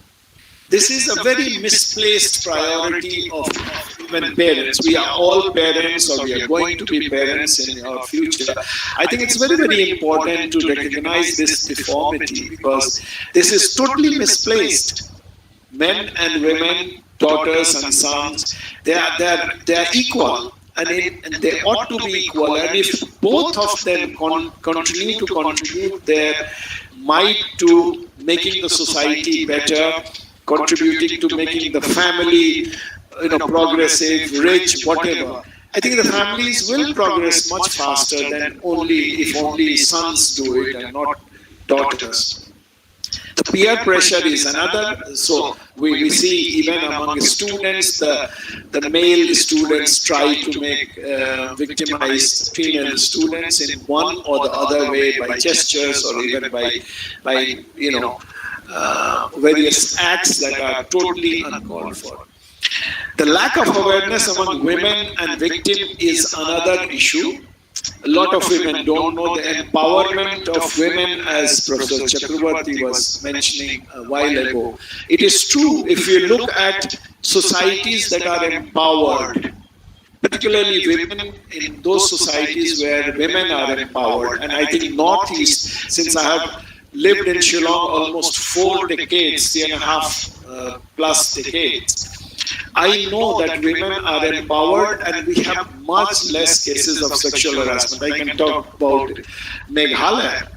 This is a very misplaced priority of even parents. We are all parents or we are going to be parents in our future. I think it's very important to recognize this deformity because this is totally misplaced. Men and women, daughters and sons, they are equal. And they ought to be equal. And if both of them continue to contribute their might to making the society better, contributing to making the family progressive, rich, whatever, I think the families will progress much faster than if only sons do it and not daughters. The peer pressure is another. So we see even among students, the male students try to make victimize female students in one or the other way by gestures or even by various acts that are totally uncalled for. The lack of awareness among women and victims is another issue. A lot of women don't know the empowerment of women, as Professor Chakravarti was mentioning a while ago. It is true if you look at societies that are empowered, particularly women in those societies where women are empowered. And I think Northeast, since I have lived in Shillong almost 4 decades, 3.5 plus decades, I know that women are empowered and we have much less cases of sexual harassment. I can talk about Meghalaya.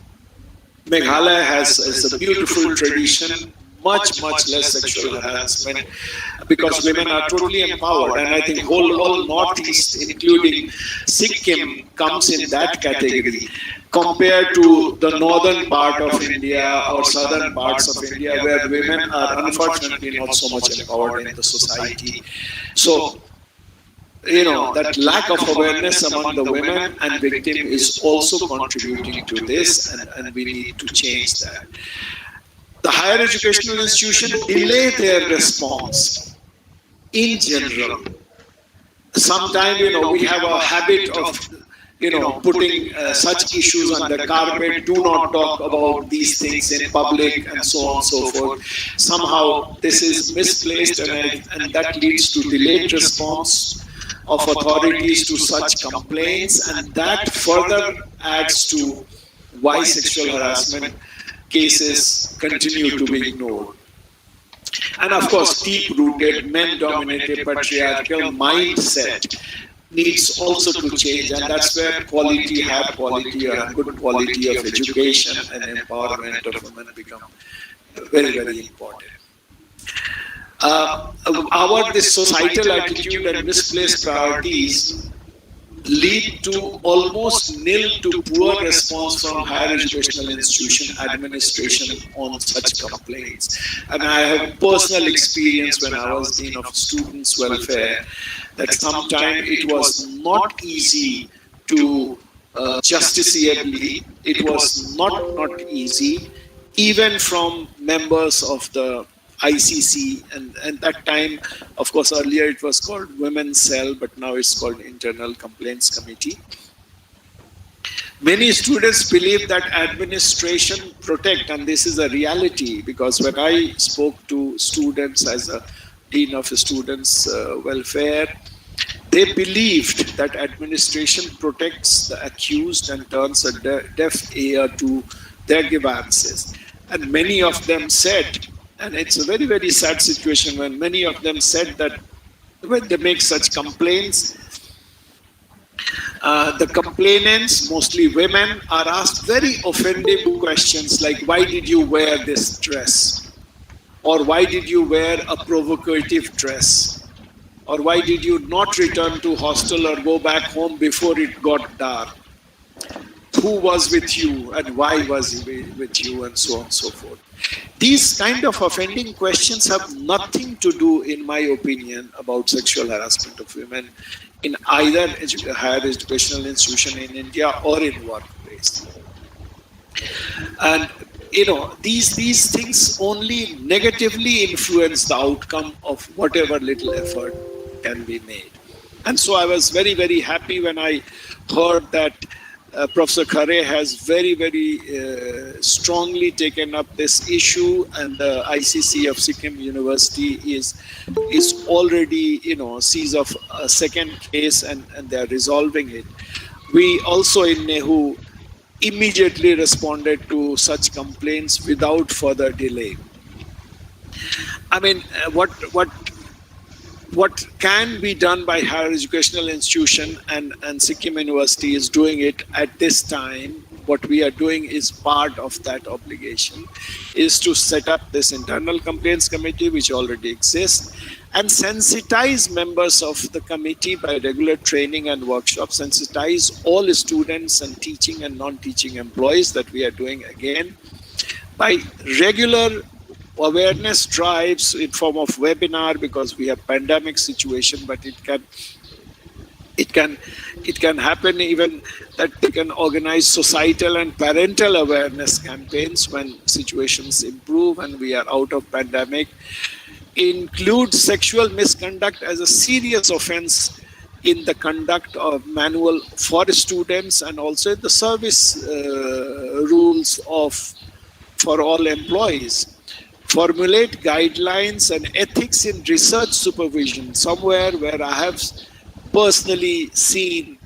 Meghalaya has a beautiful tradition, much less sexual harassment because women are totally empowered. And I think whole Northeast, including Sikkim, comes in that category compared to the northern part of India or southern parts of India where women are unfortunately not so much empowered in the society. So, that lack of awareness among the women and victim is also contributing to this and we need to change that. The higher educational institutions delay their response in general. Sometimes, we have a habit of putting such issues on the carpet, do not talk about these things in public and so on and so forth. Somehow this is misplaced and that leads to delayed response of authorities to such complaints, and that further adds to why sexual harassment cases continue to be ignored. And of course, deep-rooted, men-dominated patriarchal mindset needs also to change, and that's where quality and good quality of education and empowerment of women become very important. This societal attitude and misplaced priorities lead to almost nil to poor response from higher educational institution administration on such complaints. And I have personal experience when I was Dean of Students' Welfare that sometimes it was not easy to justiciably, it was not easy even from members of the ICC, and that time, of course, earlier it was called Women's Cell, but now it's called Internal Complaints Committee. Many students believe that administration protect, and this is a reality, because when I spoke to students as a dean of students welfare, they believed that administration protects the accused and turns a deaf ear to their grievances. And many of them said, and it's a very, very sad situation when many of them said that when they make such complaints, the complainants, mostly women, are asked very offensive questions like, why did you wear this dress? Or why did you wear a provocative dress? Or why did you not return to hostel or go back home before it got dark? Who was with you and why was he with you, and so on and so forth. These kind of offending questions have nothing to do, in my opinion, about sexual harassment of women in either higher educational institution in India or in workplace. And these things only negatively influence the outcome of whatever little effort can be made. And so I was very, very happy when I heard that Professor Khare has very, very strongly taken up this issue, and the ICC of Sikkim University is already, sees of a second case, and they are resolving it. We also in NEHU immediately responded to such complaints without further delay. I mean, what can be done by higher educational institution, and Sikkim University is doing it at this time. What we are doing is part of that obligation, is to set up this internal complaints committee, which already exists, and sensitize members of the committee by regular training and workshops, sensitize all students and teaching and non-teaching employees, that we are doing again by regular awareness drives in form of webinar, because we have pandemic situation, but it can happen even that they can organize societal and parental awareness campaigns when situations improve and we are out of pandemic. Include sexual misconduct as a serious offense in the conduct of manual for students, and also the service rules for all employees. Formulate guidelines and ethics in research supervision, somewhere where I have personally seen,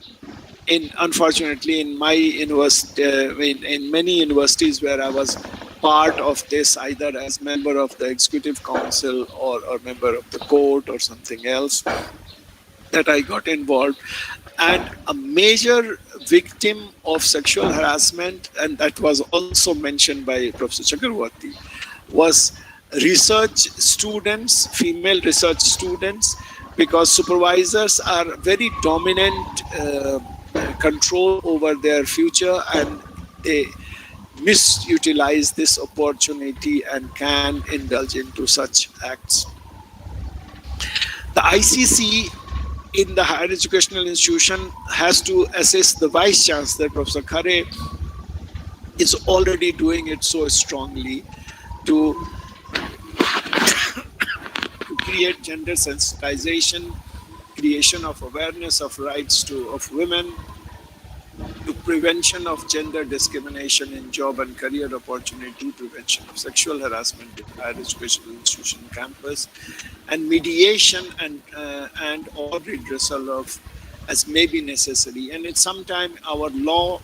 unfortunately in my university, in many universities where I was part of this, either as member of the executive council or member of the court or something else, that I got involved. And a major victim of sexual harassment, and that was also mentioned by Professor Chakravarti, was research students, female research students, because supervisors are very dominant control over their future, and they misutilize this opportunity and can indulge into such acts. The ICC in the higher educational institution has to assess the vice chancellor. Professor Khare is already doing it so strongly to create gender sensitization, creation of awareness of rights of women, to prevention of gender discrimination in job and career opportunity, prevention of sexual harassment in higher educational institution campus, and mediation and or redressal of as may be necessary. And it's sometimes our law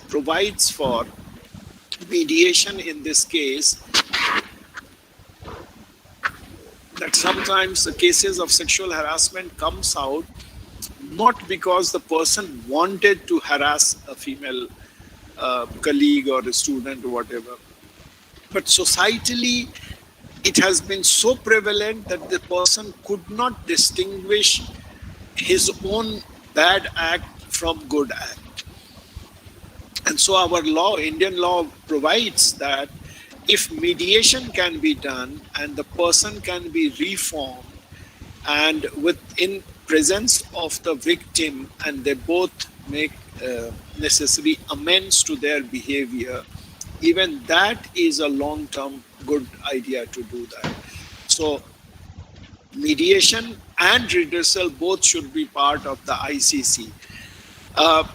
provides for mediation in this case, that sometimes the cases of sexual harassment comes out not because the person wanted to harass a female colleague or a student or whatever, but societally it has been so prevalent that the person could not distinguish his own bad act from good act. And so our law, Indian law, provides that if mediation can be done and the person can be reformed, and within presence of the victim, and they both make necessary amends to their behavior, even that is a long-term good idea to do that. So mediation and redressal both should be part of the ICC. Uh,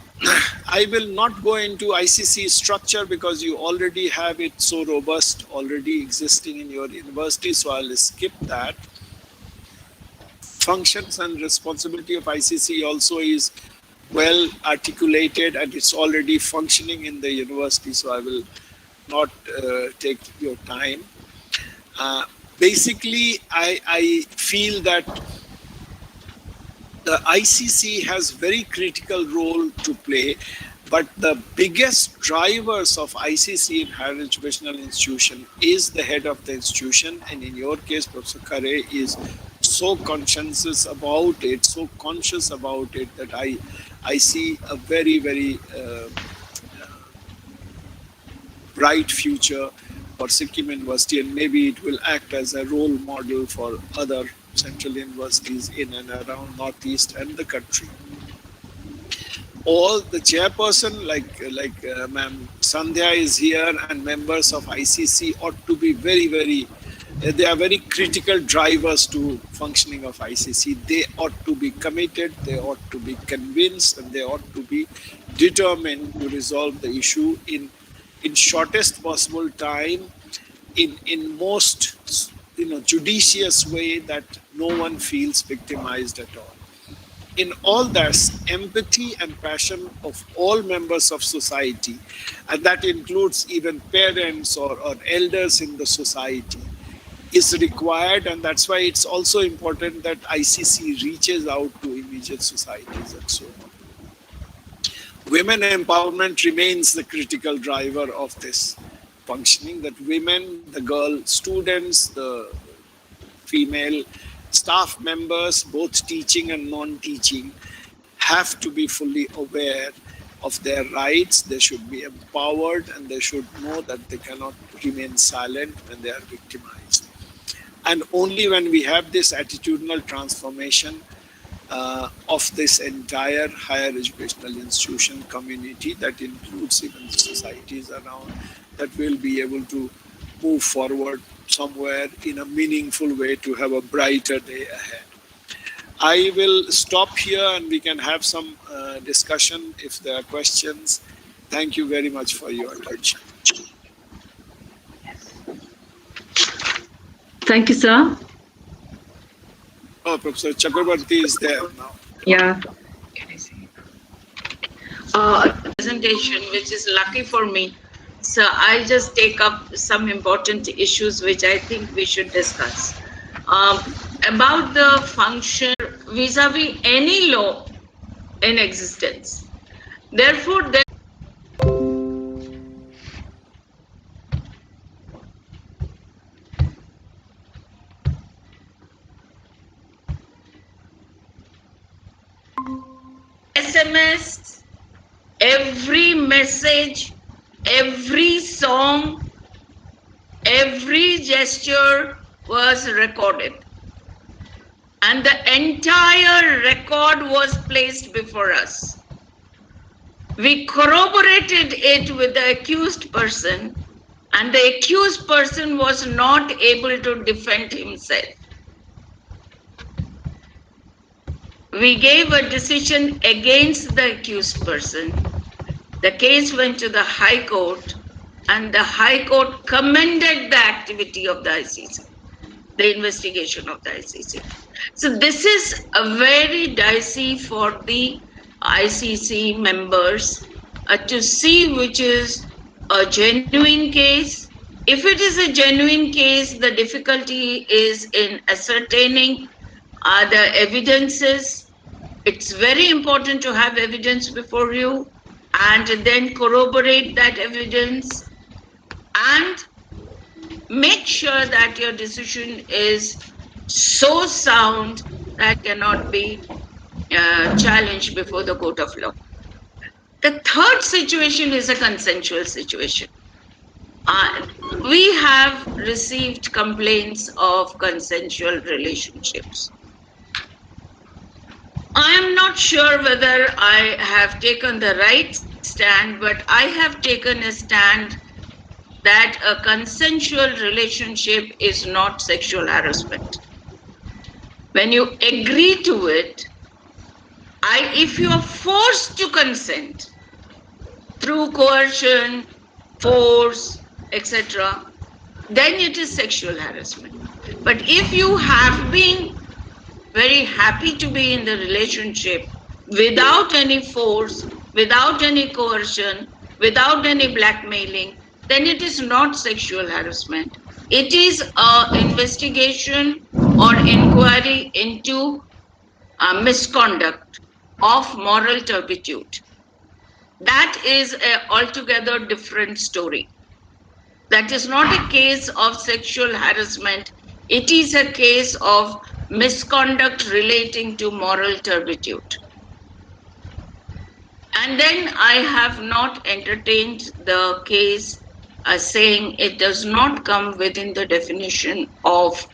I will not go into ICC structure because you already have it so robust, already existing in your university, so I'll skip that. Functions and responsibility of ICC also is well articulated and it's already functioning in the university, so I will not take your time. Basically, I feel that the ICC has very critical role to play, but the biggest drivers of ICC in higher educational institution is the head of the institution, and in your case, Professor Khare is so conscientious about it, so conscious about it that I see a very, very bright future for Sikkim University, and maybe it will act as a role model for other central universities in and around Northeast and the country. All the chairperson, like Ma'am Sandhya is here, and members of ICC ought to be very, very, they are very critical drivers to functioning of ICC. They ought to be committed, they ought to be convinced, and they ought to be determined to resolve the issue in shortest possible time, in most judicious way, that no one feels victimized at all. In all that, empathy and passion of all members of society, and that includes even parents or elders in the society, is required, and that's why it's also important that ICC reaches out to immediate societies and so on. Women empowerment remains the critical driver of this functioning, that women, the girl students, the female staff members, both teaching and non-teaching, have to be fully aware of their rights. They should be empowered, and they should know that they cannot remain silent when they are victimized. And only when we have this attitudinal transformation of this entire higher educational institution community, that includes even societies around, that we'll be able to move forward somewhere in a meaningful way to have a brighter day ahead. I will stop here and we can have some discussion if there are questions. Thank you very much for your attention. Thank you, sir. Oh, Professor Chakrabarti is there now. Yeah. Presentation, which is lucky for me. So I'll just take up some important issues which I think we should discuss. About the function vis-a-vis any law in existence. Therefore, there SMS, every message, every song, every gesture was recorded. And the entire record was placed before us. We corroborated it with the accused person, and the accused person was not able to defend himself. We gave a decision against the accused person. The case went to the High Court, and the High Court commended the activity of the ICC, the investigation of the ICC. So this is a very dicey for the ICC members to see which is a genuine case. If it is a genuine case, the difficulty is in ascertaining the evidences. It's very important to have evidence before you and then corroborate that evidence and make sure that your decision is so sound that cannot be challenged before the court of law. The third situation is a consensual situation. We have received complaints of consensual relationships. I am not sure whether I have taken the right stand, but I have taken a stand that a consensual relationship is not sexual harassment. When you agree to it, if you are forced to consent through coercion, force, etc., then it is sexual harassment. But if you have been very happy to be in the relationship without any force, without any coercion, without any blackmailing, then it is not sexual harassment. It is an investigation or inquiry into misconduct of moral turpitude. That is an altogether different story. That is not a case of sexual harassment. It is a case of misconduct relating to moral turpitude. And then I have not entertained the case saying it does not come within the definition of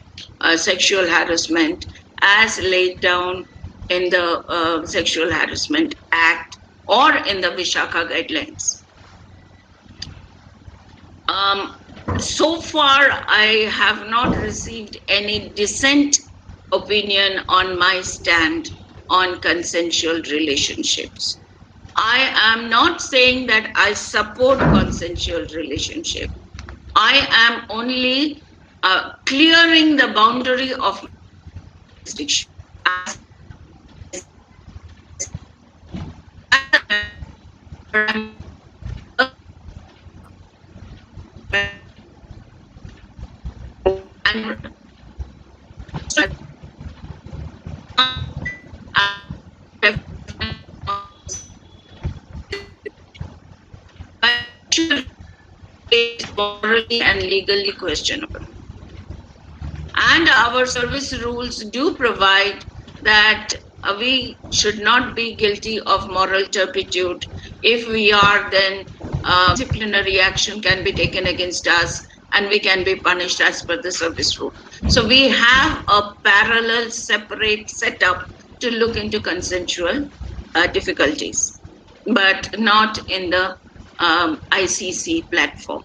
sexual harassment as laid down in the Sexual Harassment Act or in the Vishaka guidelines. So far, I have not received any dissent opinion on my stand on consensual relationships. I am not saying that I support consensual relationship. I am only clearing the boundary of jurisdiction. And is morally and legally questionable. And our service rules do provide that we should not be guilty of moral turpitude. If we are, then disciplinary action can be taken against us and we can be punished as per the service rule. So we have a parallel, separate setup to look into consensual difficulties, but not in the ICC platform.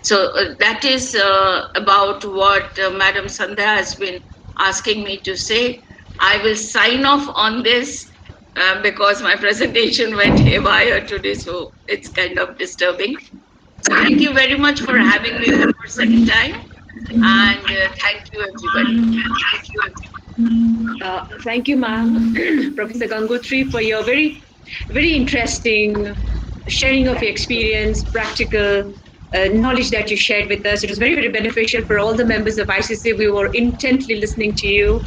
So that is about what Madam Sandhya has been asking me to say. I will sign off on this because my presentation went haywire today, so it's kind of disturbing. So thank you very much for having me for a second time, and thank you, everybody. Thank you, ma'am, Professor Gangotri, for your very, very interesting sharing of your experience, practical knowledge that you shared with us. It was very, very beneficial for all the members of ICC. We were intently listening to you.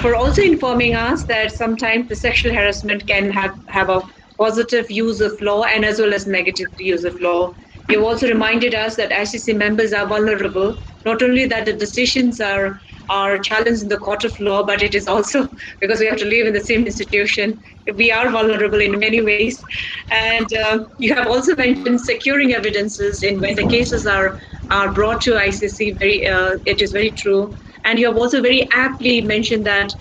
For also informing us that sometimes the sexual harassment can have a positive use of law and as well as negative use of law. You also reminded us that ICC members are vulnerable. Not only that the decisions are challenged in the court of law, but it is also because we have to live in the same institution. We are vulnerable in many ways. And you have also mentioned securing evidences in when the cases are brought to ICC. It is very true. And you have also very aptly mentioned that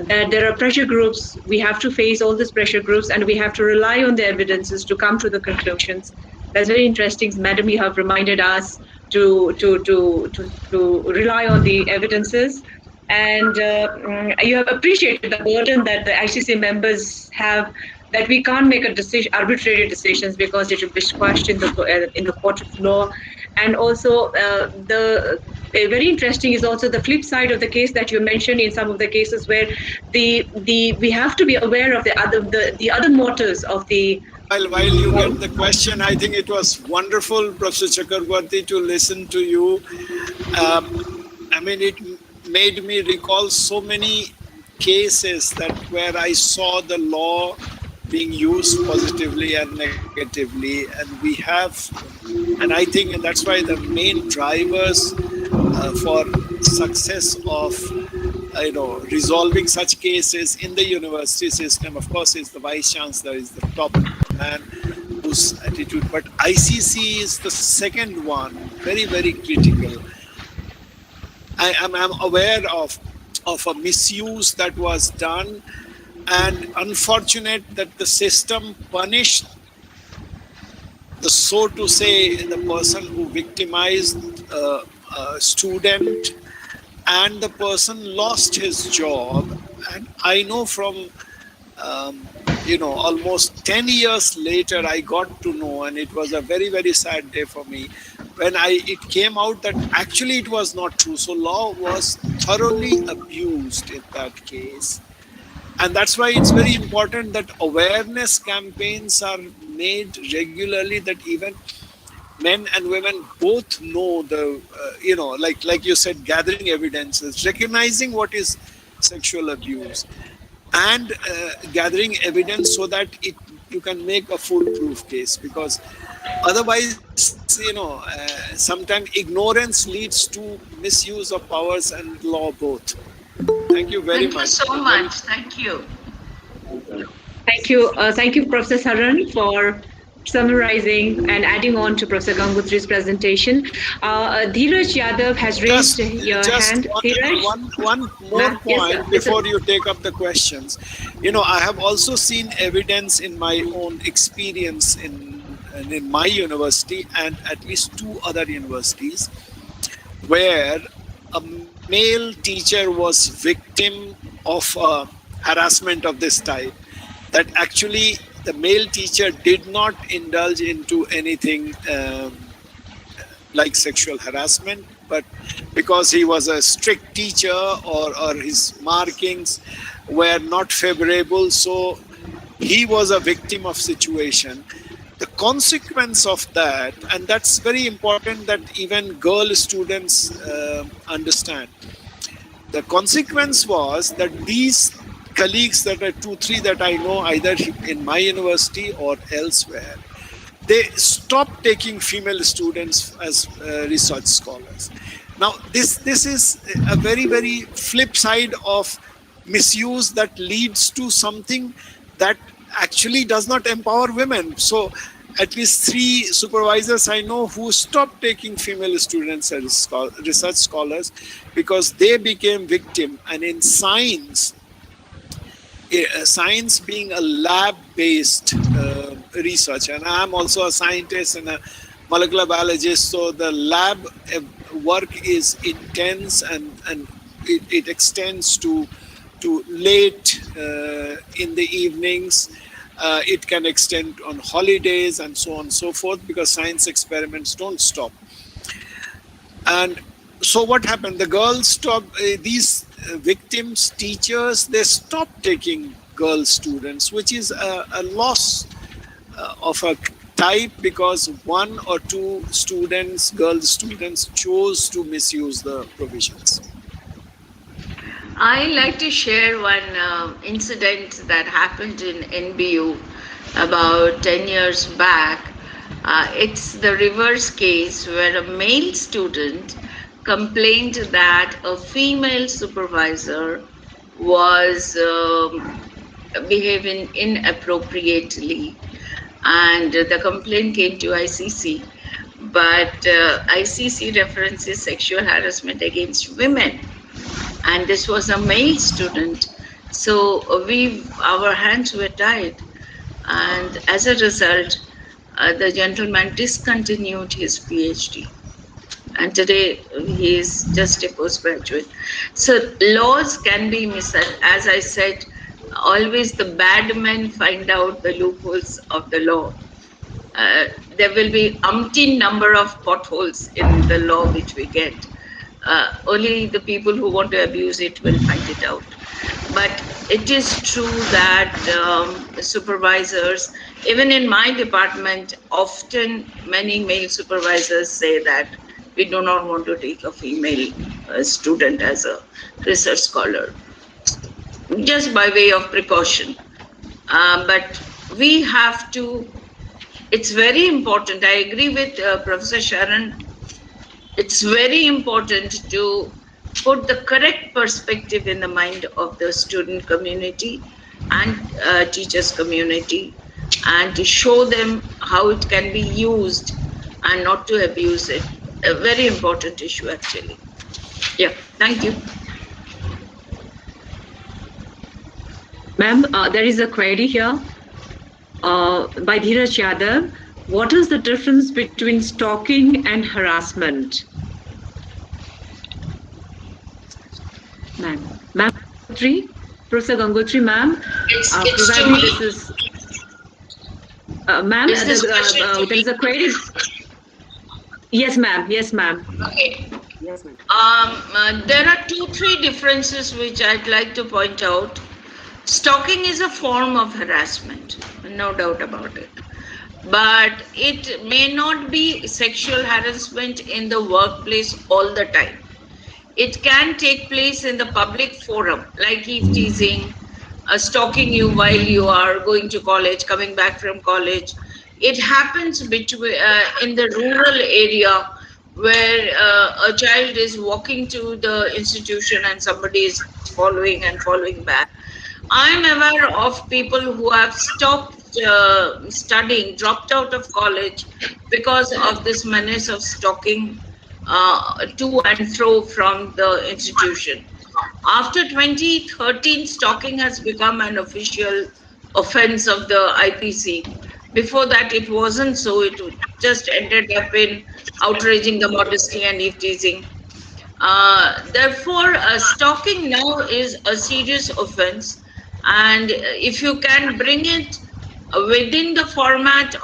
there are pressure groups. We have to face all these pressure groups and we have to rely on the evidences to come to the conclusions. That's very interesting. Madam, you have reminded us to rely on the evidences. And you have appreciated the burden that the ICC members have, that we can't make a decision, arbitrary decisions, because it will be squashed in the court of law. And also very interesting is also the flip side of the case that you mentioned in some of the cases where we have to be aware of the other motives of the. While you get the question, I think it was wonderful, Professor Chakrabarty, to listen to you. I mean, it made me recall so many cases where I saw the law being used positively and negatively, and I think that's why the main drivers for success of resolving such cases in the university system, of course, is the vice chancellor, is the top man whose attitude. But ICC is the second one, very, very critical. I'm aware of a misuse that was done, and unfortunate that the system punished so to say, the person who victimized a student, and the person lost his job. And I know from almost 10 years later, I got to know, and it was a very, very sad day for me when it came out that actually it was not true. So law was thoroughly abused in that case. And that's why it's very important that awareness campaigns are made regularly, that even men and women both know like you said, gathering evidences, recognizing what is sexual abuse, and gathering evidence so that you can make a foolproof case, because otherwise sometimes ignorance leads to misuse of powers and law both. Thank you very Thank you much. so much. Thank you. Thank you, Professor Saran, for summarizing and adding on to Professor Gangutri's presentation. Dheeraj Yadav has raised your Just hand. Dheeraj? one more Ma'am, yes, sir. point Yes, sir. before you take up the questions. I have also seen evidence in my own experience in my university and at least two other universities, where a male teacher was victim of harassment of this type. That actually the male teacher did not indulge into anything like sexual harassment, but because he was a strict teacher, or his markings were not favorable, so he was a victim of situation. The consequence of that, and that's very important that even girl students understand, the consequence was that these colleagues, that are 2-3 that I know either in my university or elsewhere, they stopped taking female students as research scholars. Now, this is a very, very flip side of misuse that leads to something that actually does not empower women. So, at least 3 supervisors I know who stopped taking female students as research scholars because they became victim. And in science being a lab-based research, and I'm also a scientist and a molecular biologist, so the lab work is intense, and it extends to late in the evenings. It can extend on holidays and so on and so forth, because science experiments don't stop. And so what happened? The girls stopped, these victims, teachers, they stopped taking girl students, which is a loss of a type, because 1 or 2 students, girl students, chose to misuse the provisions. I like to share one incident that happened in NBU about 10 years back. It's the reverse case where a male student complained that a female supervisor was behaving inappropriately, and the complaint came to ICC. But ICC references sexual harassment against women, and this was a male student. So our hands were tied, and as a result, the gentleman discontinued his PhD, and today he is just a postgraduate. So laws can be misunderstood. As I said, always the bad men find out the loopholes of the law. There will be umpteen number of potholes in the law which we get. Only the people who want to abuse it will find it out. But it is true that supervisors, even in my department, often many male supervisors say that we do not want to take a female student as a research scholar, just by way of precaution. But we have to, it's very important. I agree with Professor Sharon. It's very important to put the correct perspective in the mind of the student community and teachers community, and to show them how it can be used and not to abuse it. A very important issue, actually. Yeah, thank you. Ma'am, there is a query here by Dheeraj Yadav. What is the difference between stalking and harassment? Ma'am. Ma'am, Professor Gangotri, ma'am, It's to probably me. this is, ma'am, Is this question to there is me? a query. Yes, ma'am. Yes, ma'am. Okay. Yes, ma'am. There are two, three differences which I'd like to point out. Stalking is a form of harassment, no doubt about it. But it may not be sexual harassment in the workplace all the time. It can take place in the public forum, like eve teasing, stalking you while you are going to college, coming back from college. It happens between in the rural area where a child is walking to the institution and somebody is following and following back. I'm aware of people who have stopped studying, dropped out of college because of this menace of stalking to and fro from the institution. After 2013, stalking has become an official offense of the IPC. Before that, it wasn't so. It just ended up in outraging the modesty and eve teasing. Therefore, stalking now is a serious offense, and if you can bring it within the format,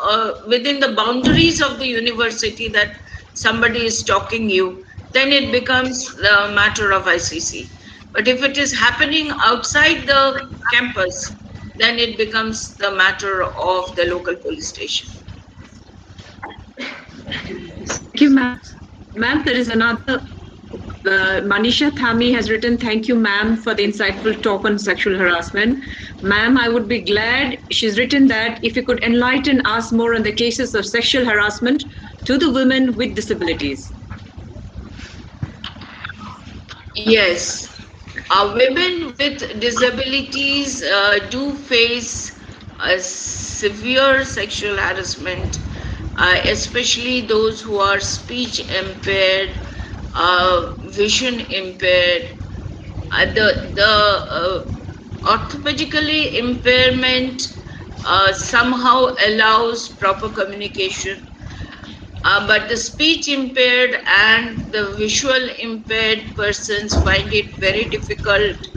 within the boundaries of the university that somebody is stalking you, then it becomes the matter of ICC. But if it is happening outside the campus, then it becomes the matter of the local police station. Thank you, ma'am. Ma'am, there is another. Manisha Thami has written, thank you, ma'am, for the insightful talk on sexual harassment. Ma'am, I would be glad. She's written that if you could enlighten us more on the cases of sexual harassment to the women with disabilities. Yes, women with disabilities do face severe sexual harassment, especially those who are speech impaired, vision impaired. The orthopedically impairment somehow allows proper communication, but the speech impaired and the visual impaired persons find it very difficult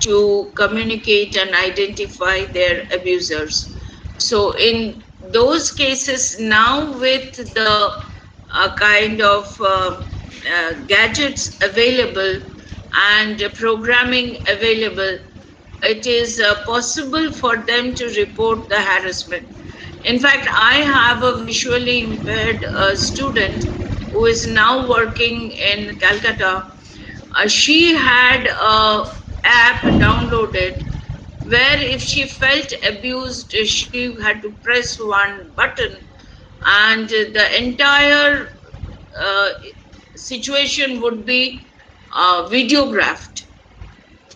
to communicate and identify their abusers. So, in those cases, now with the kind of gadgets available and programming available, it is possible for them to report the harassment. In fact, I have a visually impaired student who is now working in Calcutta. She had a app downloaded where if she felt abused, she had to press one button and the entire uh, situation would be videographed,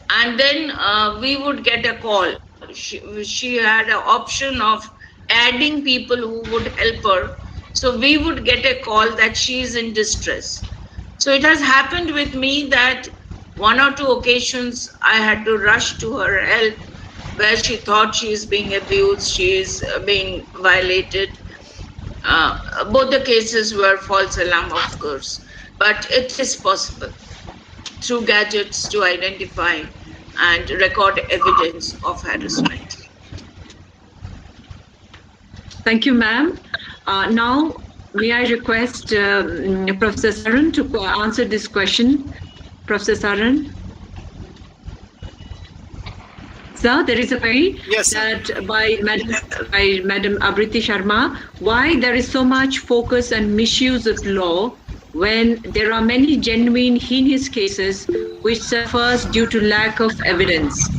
and then we would get a call. She had an option of adding people who would help her, so we would get a call that she is in distress. So it has happened with me that one or two occasions I had to rush to her help where she thought she is being abused, she is being violated. Both the cases were false alarm, of course, but it is possible through gadgets to identify and record evidence of harassment. Thank you, ma'am. Now, may I request Professor Saran to answer this question? Professor Saran? Sir, there is a query Yes, that by Madam Abriti Sharma, why there is so much focus and misuse of law when there are many genuine heinous cases which suffers due to lack of evidence.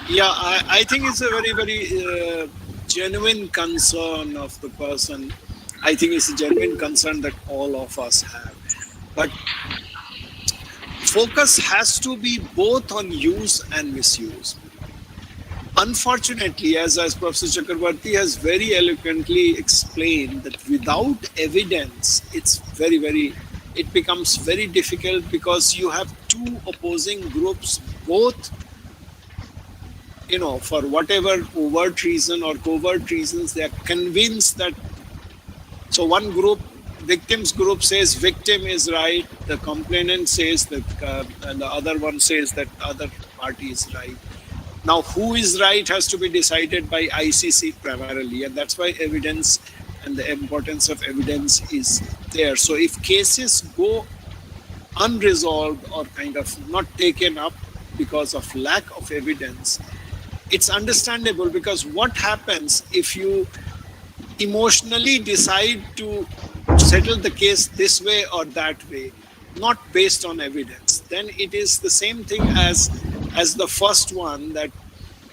Yeah, I think it's a very, very genuine concern of the person. I think it's a genuine concern that all of us have. But focus has to be both on use and misuse. Unfortunately, as Professor Chakrabarti has very eloquently explained, that without evidence, it becomes very difficult because you have two opposing groups, both for whatever overt reason or covert reasons, they are convinced that. So one group, victims group, says victim is right, the complainant says that, and the other one says that other party is right. Now, who is right has to be decided by ICC primarily, and that's why evidence and the importance of evidence is there. So if cases go unresolved or kind of not taken up because of lack of evidence, it's understandable, because what happens if you emotionally decide to settle the case this way or that way, not based on evidence, then it is the same thing as the first one, that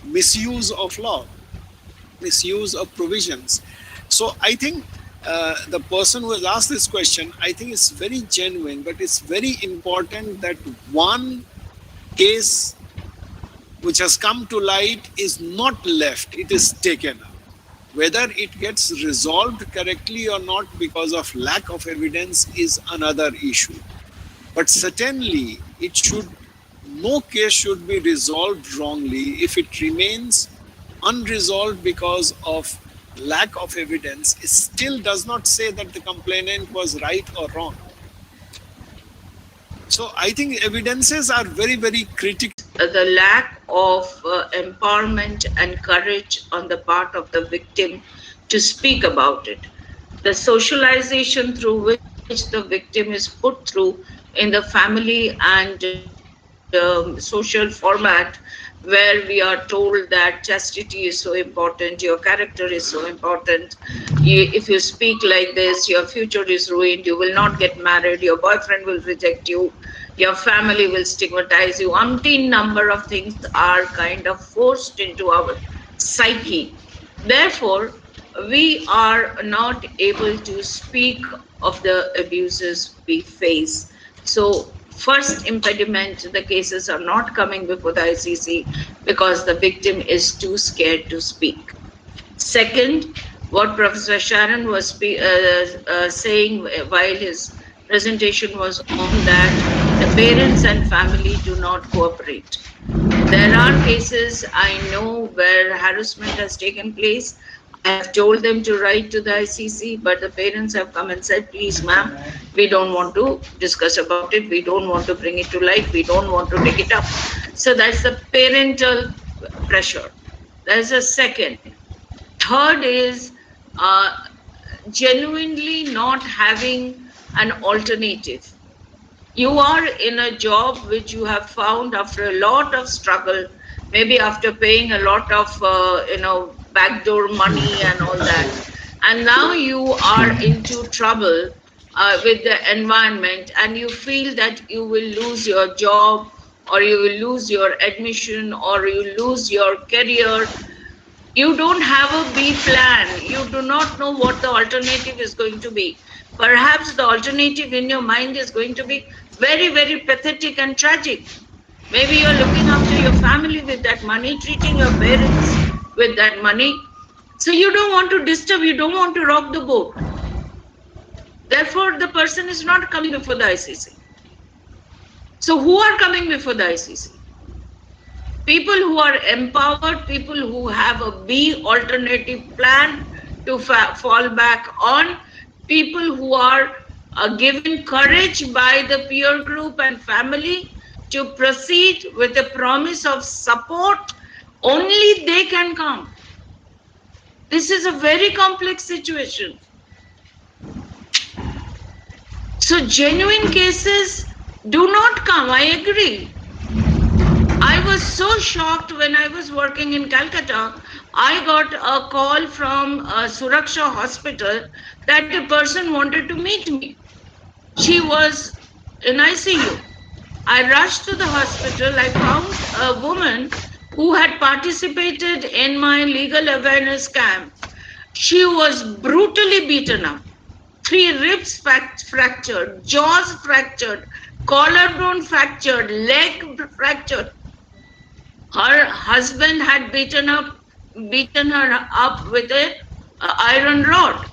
misuse of law, misuse of provisions. So I think the person who has asked this question, I think it's very genuine, but it's very important that one case which has come to light is not left, it is taken up. Whether it gets resolved correctly or not because of lack of evidence is another issue. But certainly no case should be resolved wrongly. If it remains unresolved because of lack of evidence, it still does not say that the complainant was right or wrong. So I think evidences are very, very critical. The lack of empowerment and courage on the part of the victim to speak about it. The socialization through which the victim is put through in the family and social format, where we are told that chastity is so important, your character is so important. If you speak like this, your future is ruined, you will not get married, your boyfriend will reject you, your family will stigmatize you. Umpteen number of things are kind of forced into our psyche. Therefore, we are not able to speak of the abuses we face. So, first impediment, the cases are not coming before the ICC because the victim is too scared to speak. Second, what Professor Sharon was saying while his presentation was on that, the parents and family do not cooperate. There are cases I know where harassment has taken place. I have told them to write to the ICC, but the parents have come and said, please, ma'am, we don't want to discuss about it. We don't want to bring it to light. We don't want to take it up. So that's the parental pressure. There's a second. Third is genuinely not having an alternative. You are in a job which you have found after a lot of struggle, maybe after paying a lot of backdoor money and all that, and now you are into trouble with the environment, and you feel that you will lose your job, or you will lose your admission, or you lose your career. You don't have a B plan. You do not know what the alternative is going to be. Perhaps the alternative in your mind is going to be very, very pathetic and tragic. Maybe you're looking after your family with that money, treating your parents with that money. So you don't want to disturb, you don't want to rock the boat. Therefore, the person is not coming before the ICC. So who are coming before the ICC? People who are empowered, people who have a B alternative plan to fall back on, people who are given courage by the peer group and family to proceed with a promise of support, only they can come. This is a very complex situation. So genuine cases do not come, I agree. I was so shocked when I was working in Calcutta. I got a call from Suraksha Hospital that a person wanted to meet me. She was in ICU. I rushed to the hospital. I found a woman who had participated in my legal awareness camp. She was brutally beaten up. 3 ribs fractured, jaws fractured, collarbone fractured, leg fractured. Her husband had beaten her up with a iron rod.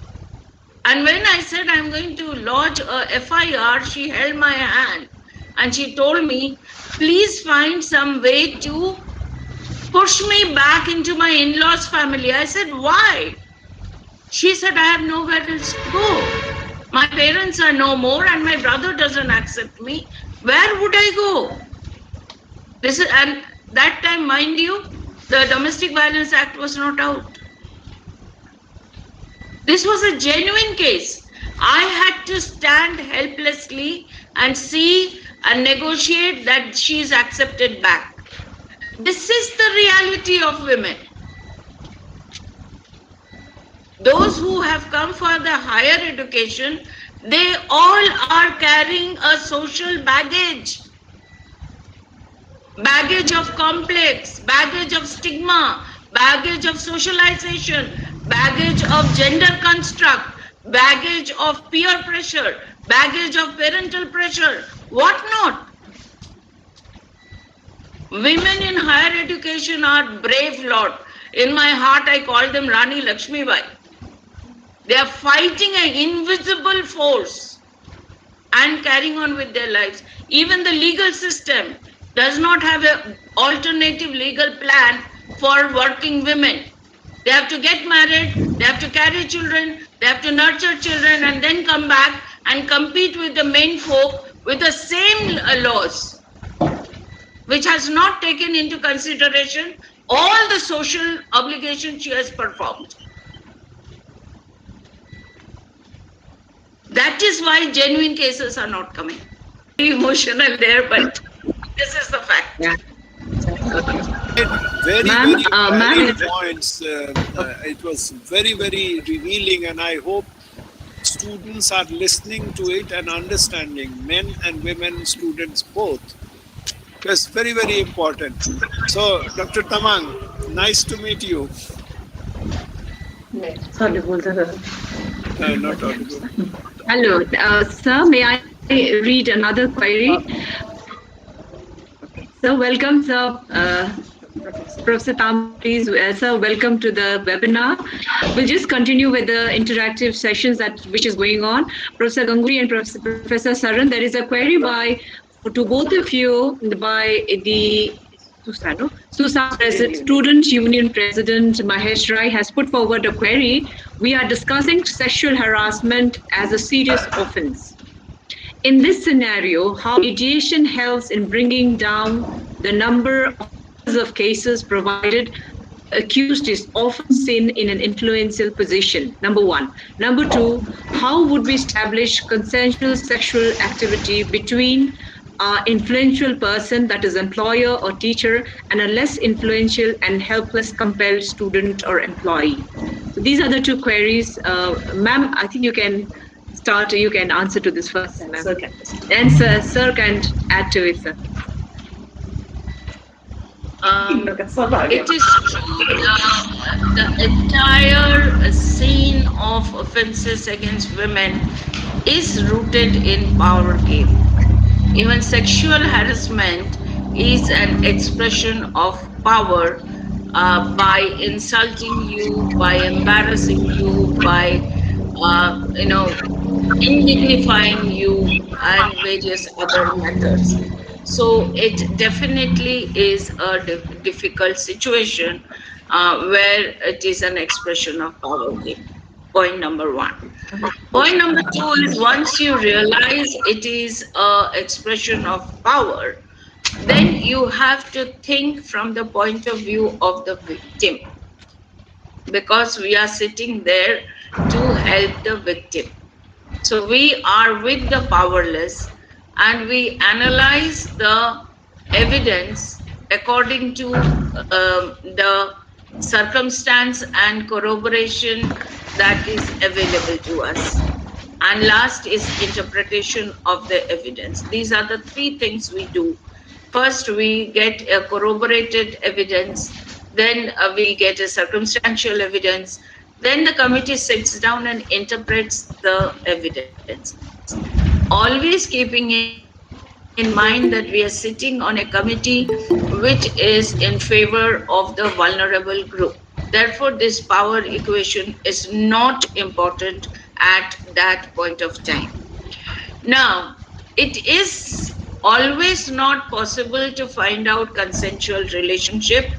And when I said I'm going to lodge a FIR, she held my hand and she told me, please find some way to pushed me back into my in-laws' family. I said, why? She said, I have nowhere else to go. My parents are no more and my brother doesn't accept me. Where would I go? And that time, mind you, the Domestic Violence Act was not out. This was a genuine case. I had to stand helplessly and see and negotiate that she is accepted back. This is the reality of women. Those who have come for the higher education, they all are carrying a social baggage. Baggage of complex, baggage of stigma, baggage of socialization, baggage of gender construct, baggage of peer pressure, baggage of parental pressure, what not? Women in higher education are brave lot. In my heart, I call them Rani Lakshmibai. They are fighting an invisible force and carrying on with their lives. Even the legal system does not have an alternative legal plan for working women. They have to get married, they have to carry children, they have to nurture children and then come back and compete with the main folk with the same laws, which has not taken into consideration all the social obligations she has performed. That is why genuine cases are not coming. Very emotional there, but this is the fact. Yeah. Very, Ma'am, very ma'am, valid points. It was very, very revealing, and I hope students are listening to it and understanding, men and women students both. It was very, very important. So, Dr. Tamang, nice to meet you. Not audible. hello, sir. May I read another query? So, welcome, sir. Professor Tam, please, sir, welcome to the webinar. We'll just continue with the interactive sessions which is going on. Professor Ganguly and Professor Saran, there is a query to both of you by the SUSA Student Union President Mahesh Rai has put forward a query. We are discussing sexual harassment as a serious offense. In this scenario, how mediation helps in bringing down the number of cases provided accused is often seen in an influential position, number one. Number two, how would we establish consensual sexual activity between influential person, that is employer or teacher, and a less influential and helpless compelled student or employee? So these are the two queries. Ma'am, I think you can start, you can answer to this first, ma'am. And sir can add to it, sir. It is true, the entire scene of offenses against women is rooted in power game. Even sexual harassment is an expression of power by insulting you, by embarrassing you, by indignifying you, and various other methods. So it definitely is a difficult situation where it is an expression of power game. Point number one. Point number two is once you realize it is an expression of power, then you have to think from the point of view of the victim, because we are sitting there to help the victim. So we are with the powerless and we analyze the evidence according to the circumstance and corroboration that is available to us. And last is interpretation of the evidence. These are the three things we do. First, we get a corroborated evidence, then we get a circumstantial evidence, then the committee sits down and interprets the evidence. Always keeping in mind that we are sitting on a committee which is in favor of the vulnerable group. Therefore, this power equation is not important at that point of time. Now, it is always not possible to find out consensual relationship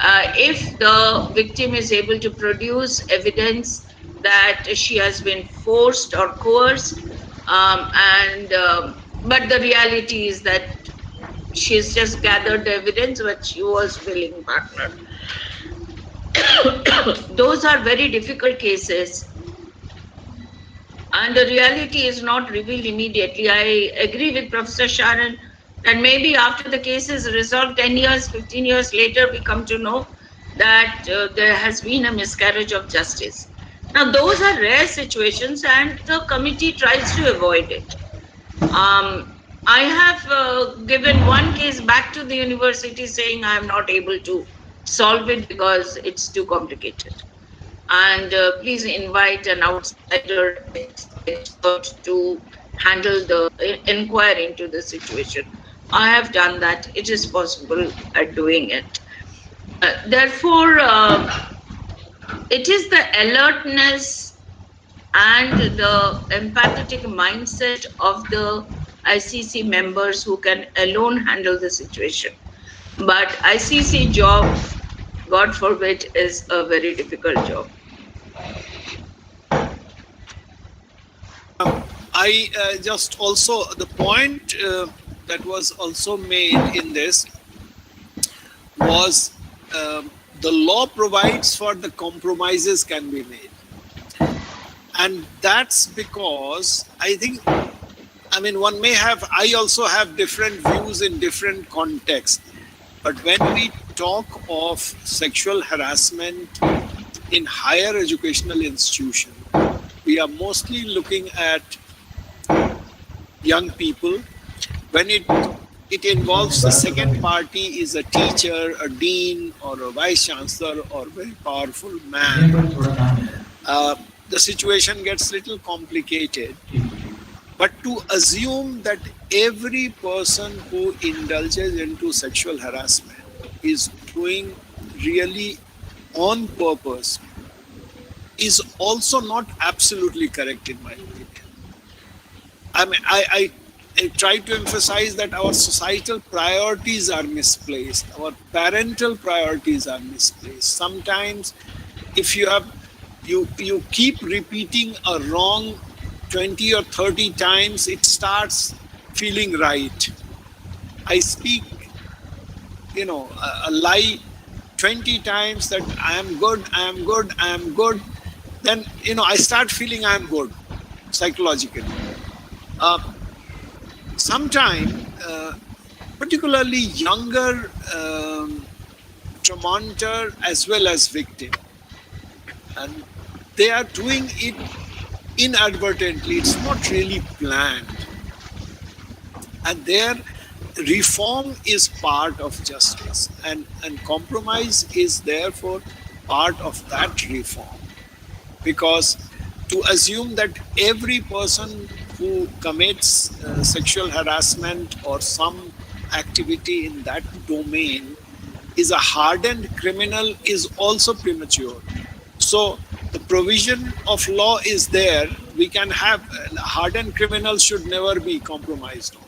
if the victim is able to produce evidence that she has been forced or coerced, and but the reality is that she's just gathered the evidence, but she was willing partner. Those are very difficult cases, and the reality is not revealed immediately. I agree with Professor Sharon that maybe after the case is resolved 10 years, 15 years later, we come to know that there has been a miscarriage of justice. Now, those are rare situations, and the committee tries to avoid it. I have given one case back to the university saying I am not able to solve it because it's too complicated. And please invite an outsider expert to handle the inquire into the situation. I have done that. It is possible at doing it. Therefore, it is the alertness and the empathetic mindset of the ICC members who can alone handle the situation. But ICC job, God forbid, is a very difficult job. I just also, the point that was also made in this was the law provides for the compromises can be made. And that's because I think, I mean, one may have, I also have different views in different contexts. But when we talk of sexual harassment in higher educational institutions, we are mostly looking at young people. When it involves the second party is a teacher, a dean, or a vice chancellor, or a very powerful man, the situation gets little complicated. But to assume that every person who indulges into sexual harassment is doing really on purpose is also not absolutely correct in my opinion. I mean, I try to emphasize that our societal priorities are misplaced. Our parental priorities are misplaced. Sometimes if you have, you keep repeating a wrong 20 or 30 times, it starts feeling right. I speak, a lie 20 times that I am good, I am good, I am good. Then, I start feeling I am good psychologically. Sometimes, particularly younger traumater as well as victim, and they are doing it inadvertently. It's not really planned. And their reform is part of justice, and compromise is therefore part of that reform. Because to assume that every person who commits sexual harassment or some activity in that domain is a hardened criminal is also premature. So the provision of law is there. We can have hardened criminals should never be compromised on.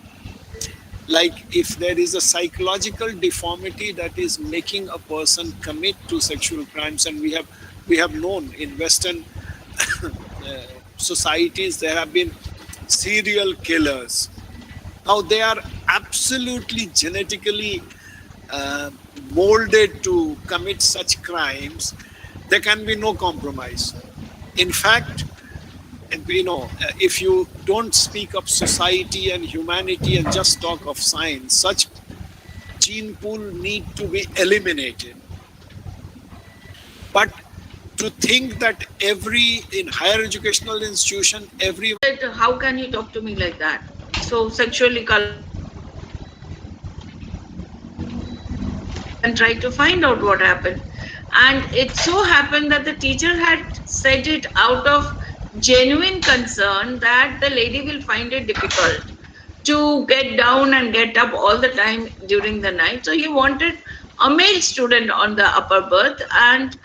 Like if there is a psychological deformity that is making a person commit to sexual crimes, and we have known in Western societies there have been serial killers. Now they are absolutely genetically molded to commit such crimes. There can be no compromise. In fact, if you don't speak of society and humanity and just talk of science, such gene pool need to be eliminated. But to think that in higher educational institution, How can you talk to me like that? So sexually colored and try to find out what happened. And it so happened that the teacher had said it out of genuine concern that the lady will find it difficult to get down and get up all the time during the night. So he wanted a male student on the upper berth and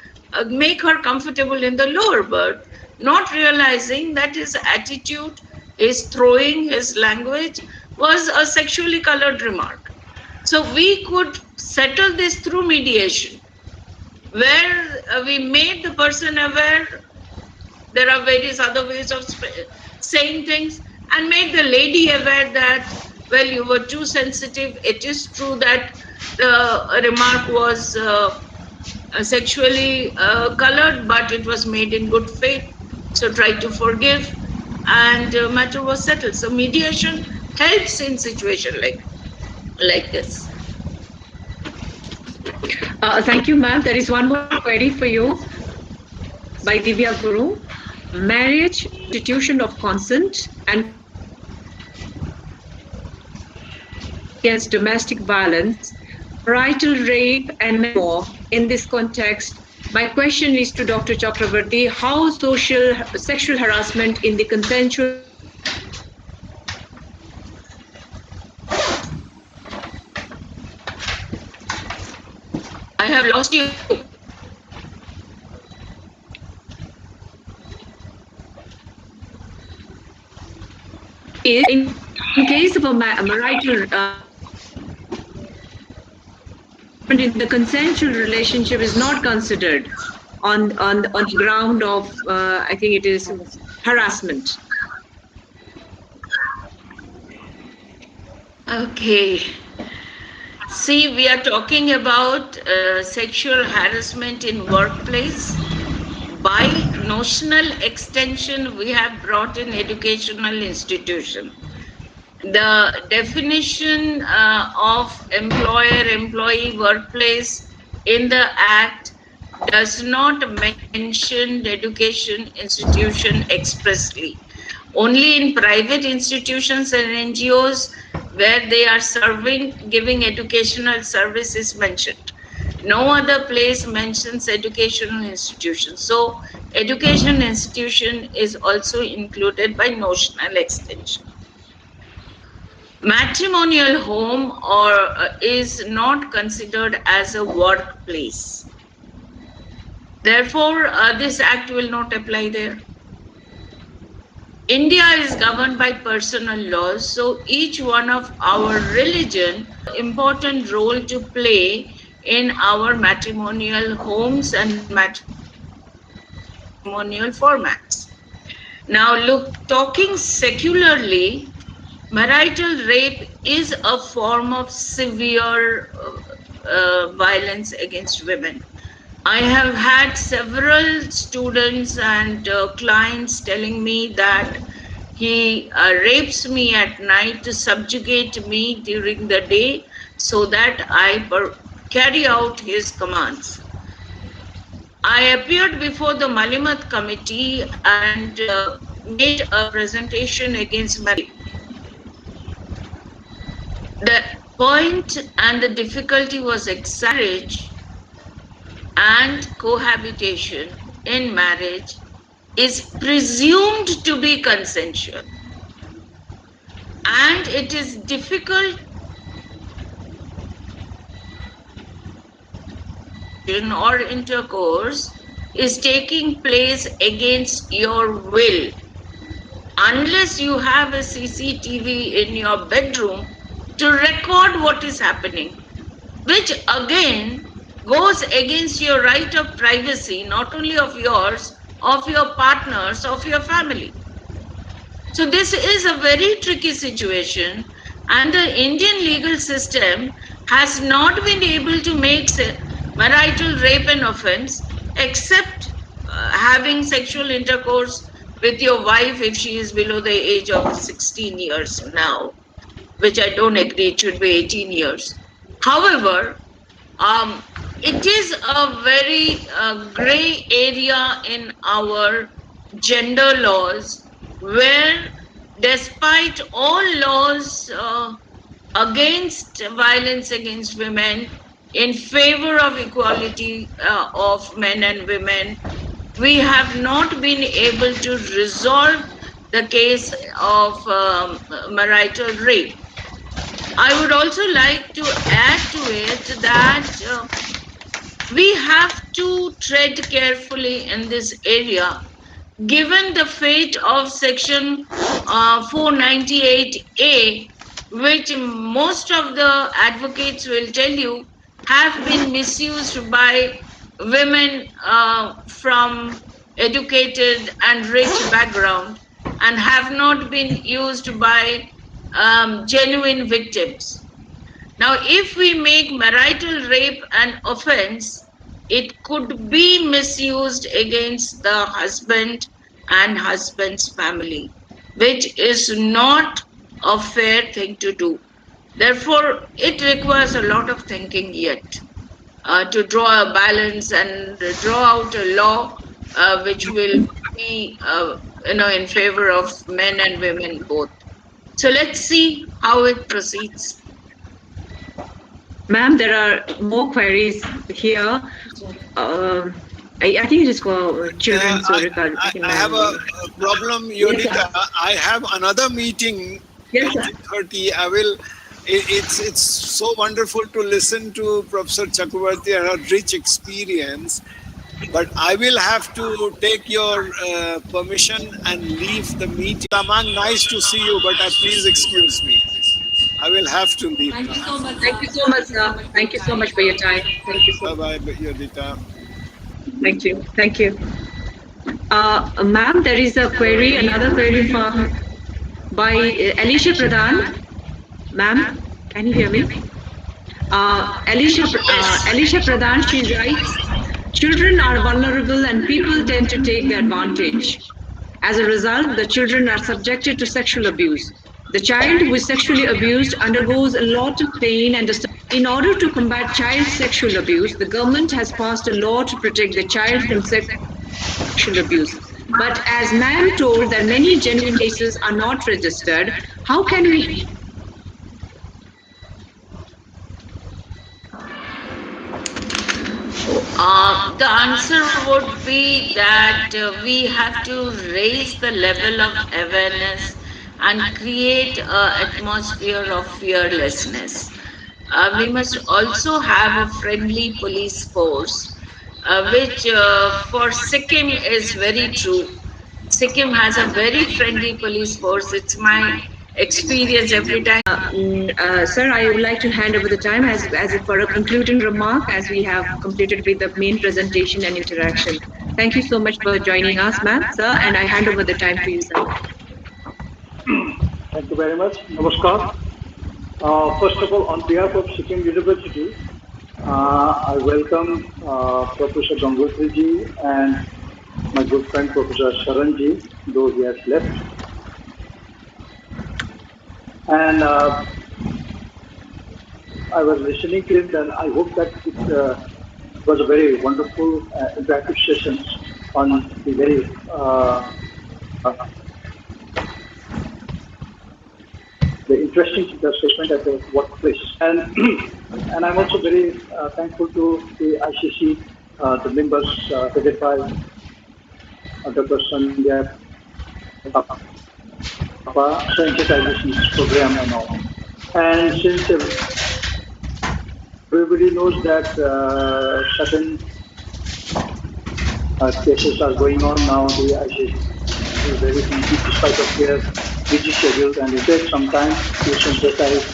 make her comfortable in the lower berth, not realizing that his attitude, his throwing, his language was a sexually colored remark. So we could settle this through mediation. where we made the person aware there are various other ways of saying things, and made the lady aware that, well, you were too sensitive. It is true that the remark was sexually colored, but it was made in good faith. So try to forgive, and matter was settled. So mediation helps in situation like this. Thank you, ma'am. There is one more query for you by Divya Guru. Marriage, institution of consent and against domestic violence, marital rape, and many more. In this context, my question is to Dr. Chakravarti: how sexual harassment in the consensual I have lost you. is in case of a marital in the consensual relationship is not considered on the ground of I think it is harassment. Okay. See, we are talking about sexual harassment in workplace. By notional extension, we have brought in educational institution. The definition of employer-employee workplace in the Act does not mention the education institution expressly. Only in private institutions and NGOs where they are giving educational service is mentioned. No other place mentions educational institution. So education institution is also included by notional extension. Matrimonial home is not considered as a workplace. Therefore, this act will not apply there. India is governed by personal laws, so each one of our religion important role to play in our matrimonial homes and matrimonial formats. Now, look, talking secularly, marital rape is a form of severe violence against women. I have had several students and clients telling me that he rapes me at night to subjugate me during the day so that I carry out his commands. I appeared before the Malimat committee and made a presentation against marriage. The point and the difficulty was marriage and cohabitation in marriage is presumed to be consensual, and it is difficult or intercourse is taking place against your will unless you have a CCTV in your bedroom to record what is happening, which again goes against your right of privacy, not only of yours, of your partners, of your family. So this is a very tricky situation, and the Indian legal system has not been able to make marital rape an offense except having sexual intercourse with your wife if she is below the age of 16 years now, which I don't agree, it should be 18 years. However, it is a very gray area in our gender laws where, despite all laws against violence against women, in favor of equality of men and women, we have not been able to resolve the case of marital rape. I would also like to add to it that we have to tread carefully in this area, given the fate of Section 498A, which most of the advocates will tell you have been misused by women from educated and rich background and have not been used by genuine victims. Now, if we make marital rape an offense, it could be misused against the husband and husband's family, which is not a fair thing to do. Therefore, it requires a lot of thinking yet to draw a balance and draw out a law which will be, in favor of men and women both. So let's see how it proceeds. Ma'am, there are more queries here. I think it is for children. So I have a problem, Yodita. I have another meeting Yes, at 8:30. I will. It's so wonderful to listen to Professor Chakravarti and her rich experience. But I will have to take your permission and leave the meeting. Tamang, nice to see you, but please excuse me. I will have to leave. Thank you so much. Thank you so much, sir. Thank you so much for your time. Thank you so Bye bye, Yodita. Thank you. Thank you. Ma'am, there is a query, another query by Alicia Pradhan. Ma'am, can you hear me? Alicia Pradhan, she writes, children are vulnerable and people tend to take the advantage. As a result, the children are subjected to sexual abuse. The child who is sexually abused undergoes a lot of pain and distress. In order to combat child sexual abuse, the government has passed a law to protect the child from sexual abuse. But as ma'am told that many genuine cases are not registered, how can we The answer would be that we have to raise the level of awareness and create an atmosphere of fearlessness. We must also have a friendly police force, which for Sikkim is very true. Sikkim has a very friendly police force. It's my experience every time. Sir, I would like to hand over the time as for a concluding remark as we have completed with the main presentation and interaction. Thank you so much for joining us, ma'am, sir, and I hand over the time to you, sir. Thank you very much. Namaskar. First of all, on behalf of Sikkim University, I welcome Professor Gangotri ji and my good friend Professor Sharan ji, though he has left. And I was listening to him, and I hope that it was a very wonderful interactive session on the very the interesting assessment at the workplace. And and I'm also very thankful to the ICC, the members headed by Dr. Sandhya Sensitization program and all. And since everybody knows that certain cases are going on now, the ICC is very busy despite of their busy schedules, and it takes some time to synthesize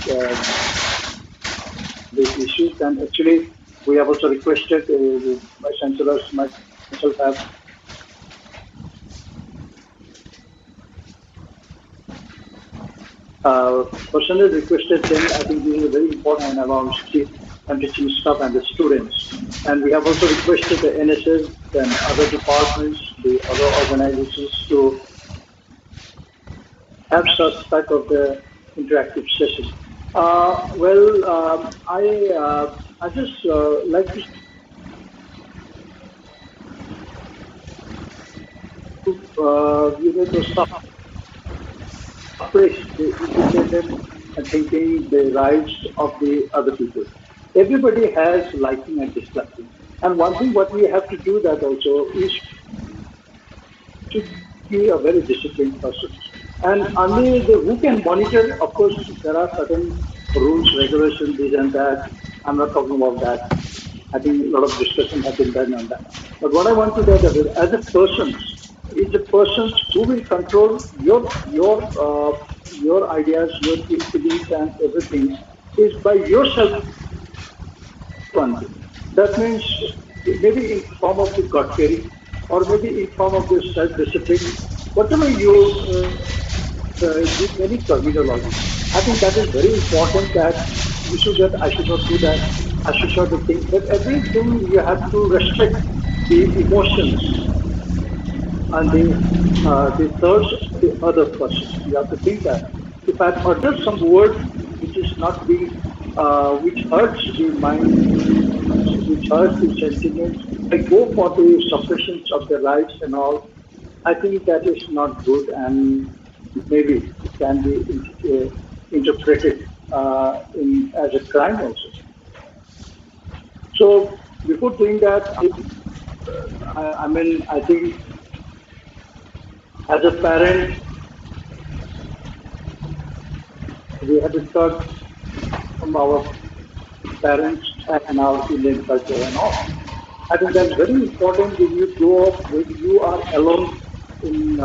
these issues. And actually, we have also requested, my chancellors, myself have personally requested them. I think this is very important around and teaching staff and the students. And we have also requested the NSS and other departments, the other organizations to have such type of the interactive session. I just like to to stop the independent and thinking the rights of the other people. Everybody has liking and disliking. And one thing what we have to do that also is to be a very disciplined person. And only who can monitor, of course, there are certain rules, regulations, this and that. I'm not talking about that. I think a lot of discussion has been done on that. But what I want to do is, as a person, is the person who will control your ideas, your feelings, and everything is by yourself only. That means maybe in form of the God fearing, or maybe in form of the self-discipline, whatever you use any terminology. I think that is very important that you should that I should not do that, I should not do things, but everything you have to respect the emotions and the thoughts of the other person. You have to think that if I utter some word which is not being, which hurts the mind, which hurts the sentiments, I go for the suppressions of the rights and all. I think that is not good, and maybe it can be interpreted as a crime also. So before doing that, I mean, I think as a parent, we have to start from our parents and our Indian culture and all. I think that's very important when you grow up, when you are alone in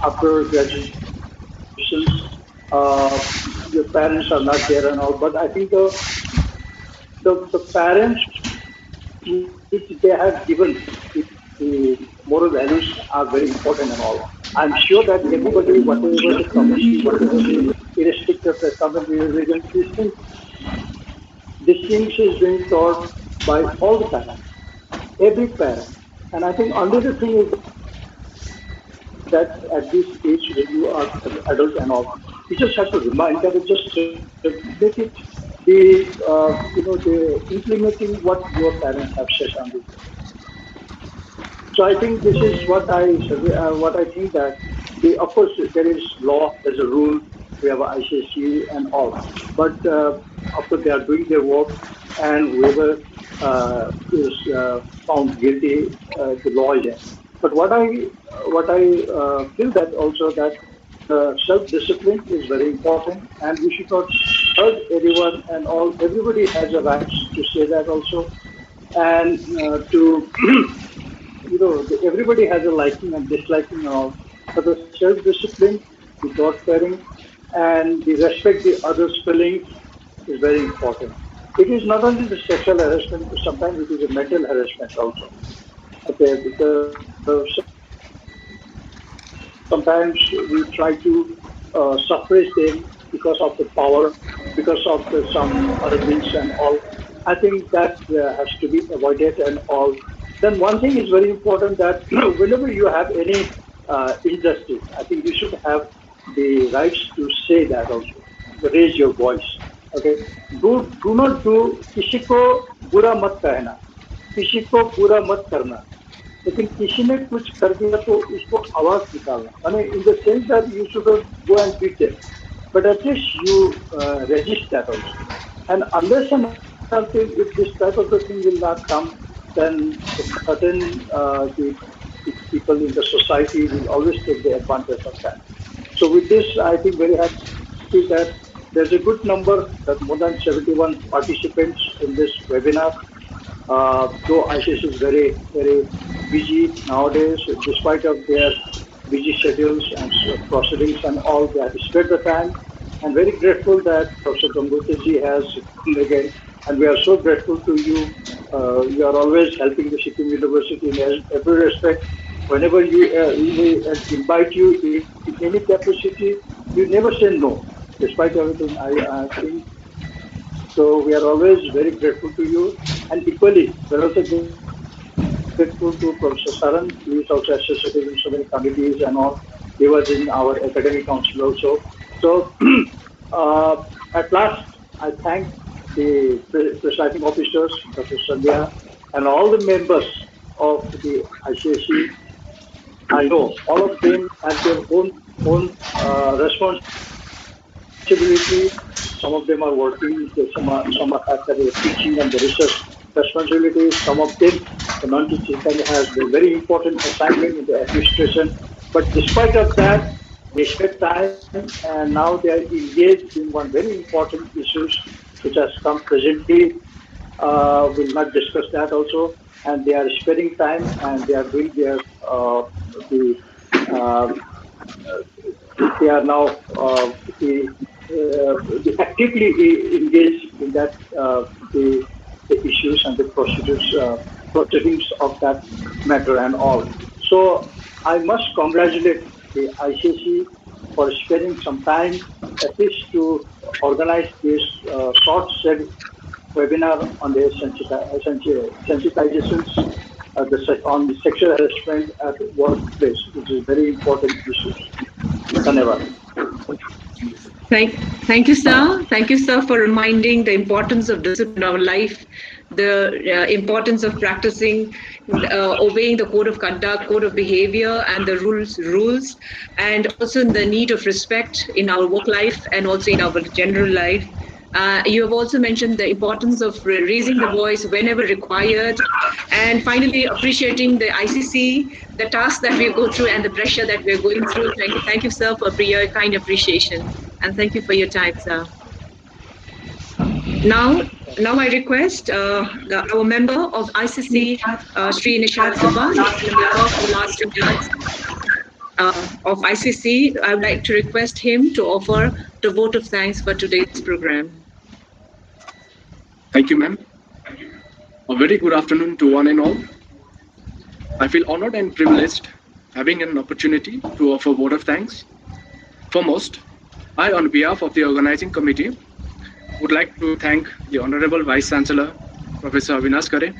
after graduations. Your parents are not there and all, but I think the parents which they have given the moral values are very important and all. I'm sure that everybody, whatever the community, whatever the irrespective of the community, religion, these things is being taught by all the parents, every parent. And I think only the thing is that at this age, when you are adult and all, you just have to remind that it just make it implementing what your parents have said on this. So I think this is what I think that of course there is law, there's a rule, we have ICC and all, but of course they are doing their work, and whoever is found guilty, the law is there. But what I feel that also that self-discipline is very important, and we should not hurt anyone and all. Everybody has a right to say that also, and to everybody has a liking and disliking and all, but the self-discipline, the God-fearing, and the respect the others' feelings is very important. It is not only the sexual harassment, but sometimes it is a mental harassment also. Okay, because sometimes we try to suppress them because of the power, because of some other things and all. I think that has to be avoided and all. Then one thing is very important that whenever you have any injustice, I think you should have the rights to say that also, raise your voice. Okay, do not do किसी को बुरा मत कहना, किसी को बुरा मत करना, लेकिन किसी ने कुछ कर दिया तो उसको आवाज निकालना, माने in the sense that you should not go and beat them, but at least you resist that also. And unless and until if this type of a thing will not come, then the certain the people in the society will always take the advantage of that. So with this, I think very happy that there's a good number, that more than 71 participants in this webinar. Though ISIS is very busy nowadays, despite of their busy schedules and proceedings and all, they have spared the time. And very grateful that Professor Gambhirji has come again, and we are so grateful to you. You are always helping the Sikkim University in every respect. Whenever we invite you in any capacity, you never say no, despite everything. I think so. We are always very grateful to you, and equally, we are also grateful to Professor Saran. He is also associated in so many committees and all. He was in our academic council also. So, at last, I thank the presiding officers, Dr. Sandhya, and all the members of the ICSC. I know all of them have their own responsibility. Some of them are working, some have the teaching and the research responsibilities. Some of them, the non-teaching has the very important assignment in the administration. But despite of that, they spent time and now they are engaged in one very important issues which has come presently. We'll not discuss that also. And they are spending time and they are doing their uh, they are now actively engaged in that the issues and the procedures proceedings of that matter and all. So I must congratulate the ICC for spending some time at least to organize this short webinar on the sensitizations on the sexual harassment at workplace, which is very important issue. Dhanyavad. Thank you, sir. Thank you, sir, for reminding the importance of discipline in our life, the importance of practicing, obeying the code of conduct, code of behavior, and the rules, and also the need of respect in our work life and also in our general life. You have also mentioned the importance of raising the voice whenever required, and finally appreciating the ICC, the task that we go through and the pressure that we're going through. Thank you, sir, for your kind appreciation, and thank you for your time, sir. Now I request our member of ICC, Sri Nishad Subba, the member for the last 2 minutes of ICC. I would like to request him to offer the vote of thanks for today's program. Thank you, ma'am. A very good afternoon to one and all. I feel honored and privileged having an opportunity to offer a vote of thanks. Foremost, I, on behalf of the organizing committee, would like to thank the Honorable Vice Chancellor, Professor Avinash Khare,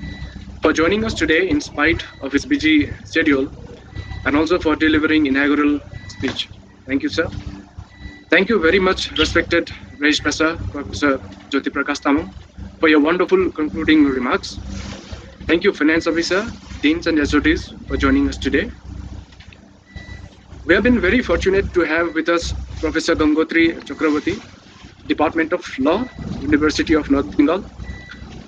for joining us today in spite of his busy schedule and also for delivering inaugural speech. Thank you, sir. Thank you very much, respected Registrar Professor Jyoti Prakash Tamang, for your wonderful concluding remarks. Thank you, Finance Officer, Deans and SOTs for joining us today. We have been very fortunate to have with us Professor Gangotri Chakraborty, Department of Law, University of North Bengal.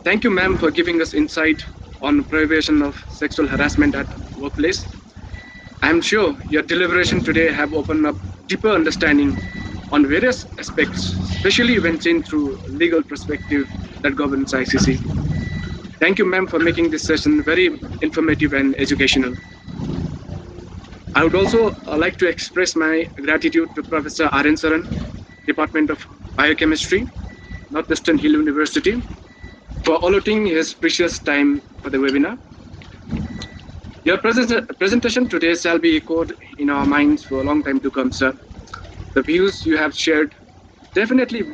Thank you, ma'am, for giving us insight on prohibition of sexual harassment at workplace. I am sure your deliberation today have opened up deeper understanding on various aspects, especially when seen through legal perspective that governs ICC. Thank you, ma'am, for making this session very informative and educational. I would also like to express my gratitude to Professor R.N. Saran, Department of Biochemistry, Northwestern Hill University, for allotting his precious time for the webinar. Your presentation today shall be echoed in our minds for a long time to come, sir. The views you have shared definitely,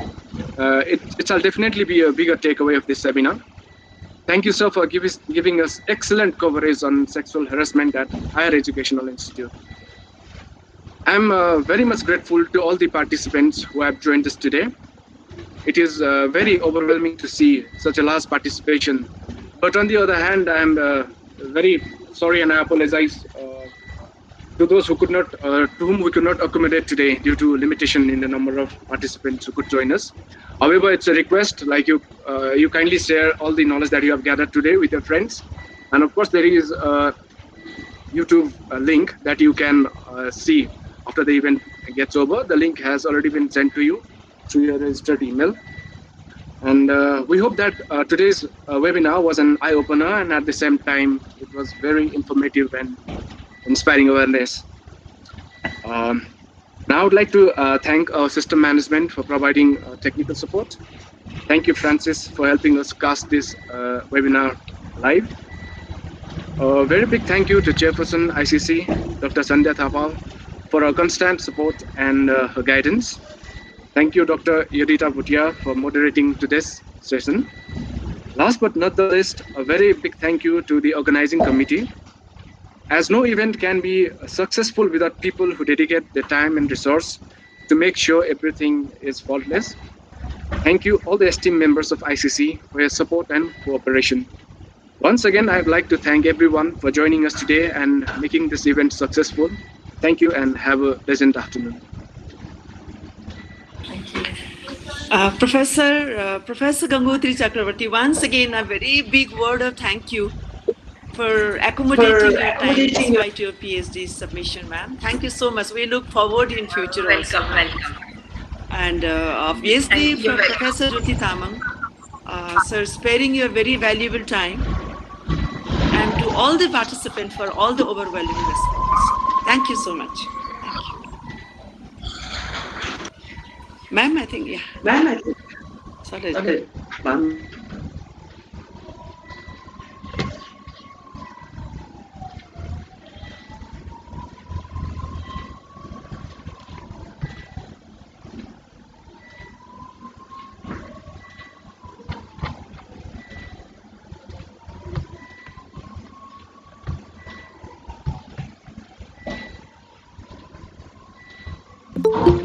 it shall definitely be a bigger takeaway of this webinar. Thank you, sir, for giving us excellent coverage on sexual harassment at higher educational institute. I'm very much grateful to all the participants who have joined us today. It is very overwhelming to see such a large participation. But on the other hand, I'm very sorry and I apologize to those who could not, to whom we could not accommodate today due to limitation in the number of participants who could join us. However, it's a request, like you kindly share all the knowledge that you have gathered today with your friends. And of course, there is a YouTube link that you can see after the event gets over. The link has already been sent to you through your registered email. And we hope that today's webinar was an eye-opener, and at the same time, it was very informative and inspiring awareness. Now I would like to thank our system management for providing technical support. Thank you, Francis, for helping us cast this webinar live. A very big thank you to Chairperson ICC, Dr. Sandhya Thapal, for her constant support and her guidance. Thank you, Dr. Yodita Bhutia, for moderating today's session. Last but not the least, a very big thank you to the organizing committee, as no event can be successful without people who dedicate their time and resource to make sure everything is faultless. Thank you, all the esteemed members of ICC, for your support and cooperation. Once again, I'd like to thank everyone for joining us today and making this event successful. Thank you and have a pleasant afternoon. Thank you. Professor Gangotri Chakraborty, once again, a very big word of thank you for accommodating your time despite your PhD submission, ma'am. Thank you so much. We look forward in future also. And obviously, for Professor Jyoti Tamang, sir, sparing your very valuable time, and to all the participants for all the overwhelming response. Thank you so much. Thank you. Ma'am, I think, yeah. Ma'am, I think. Sorry. Okay. you.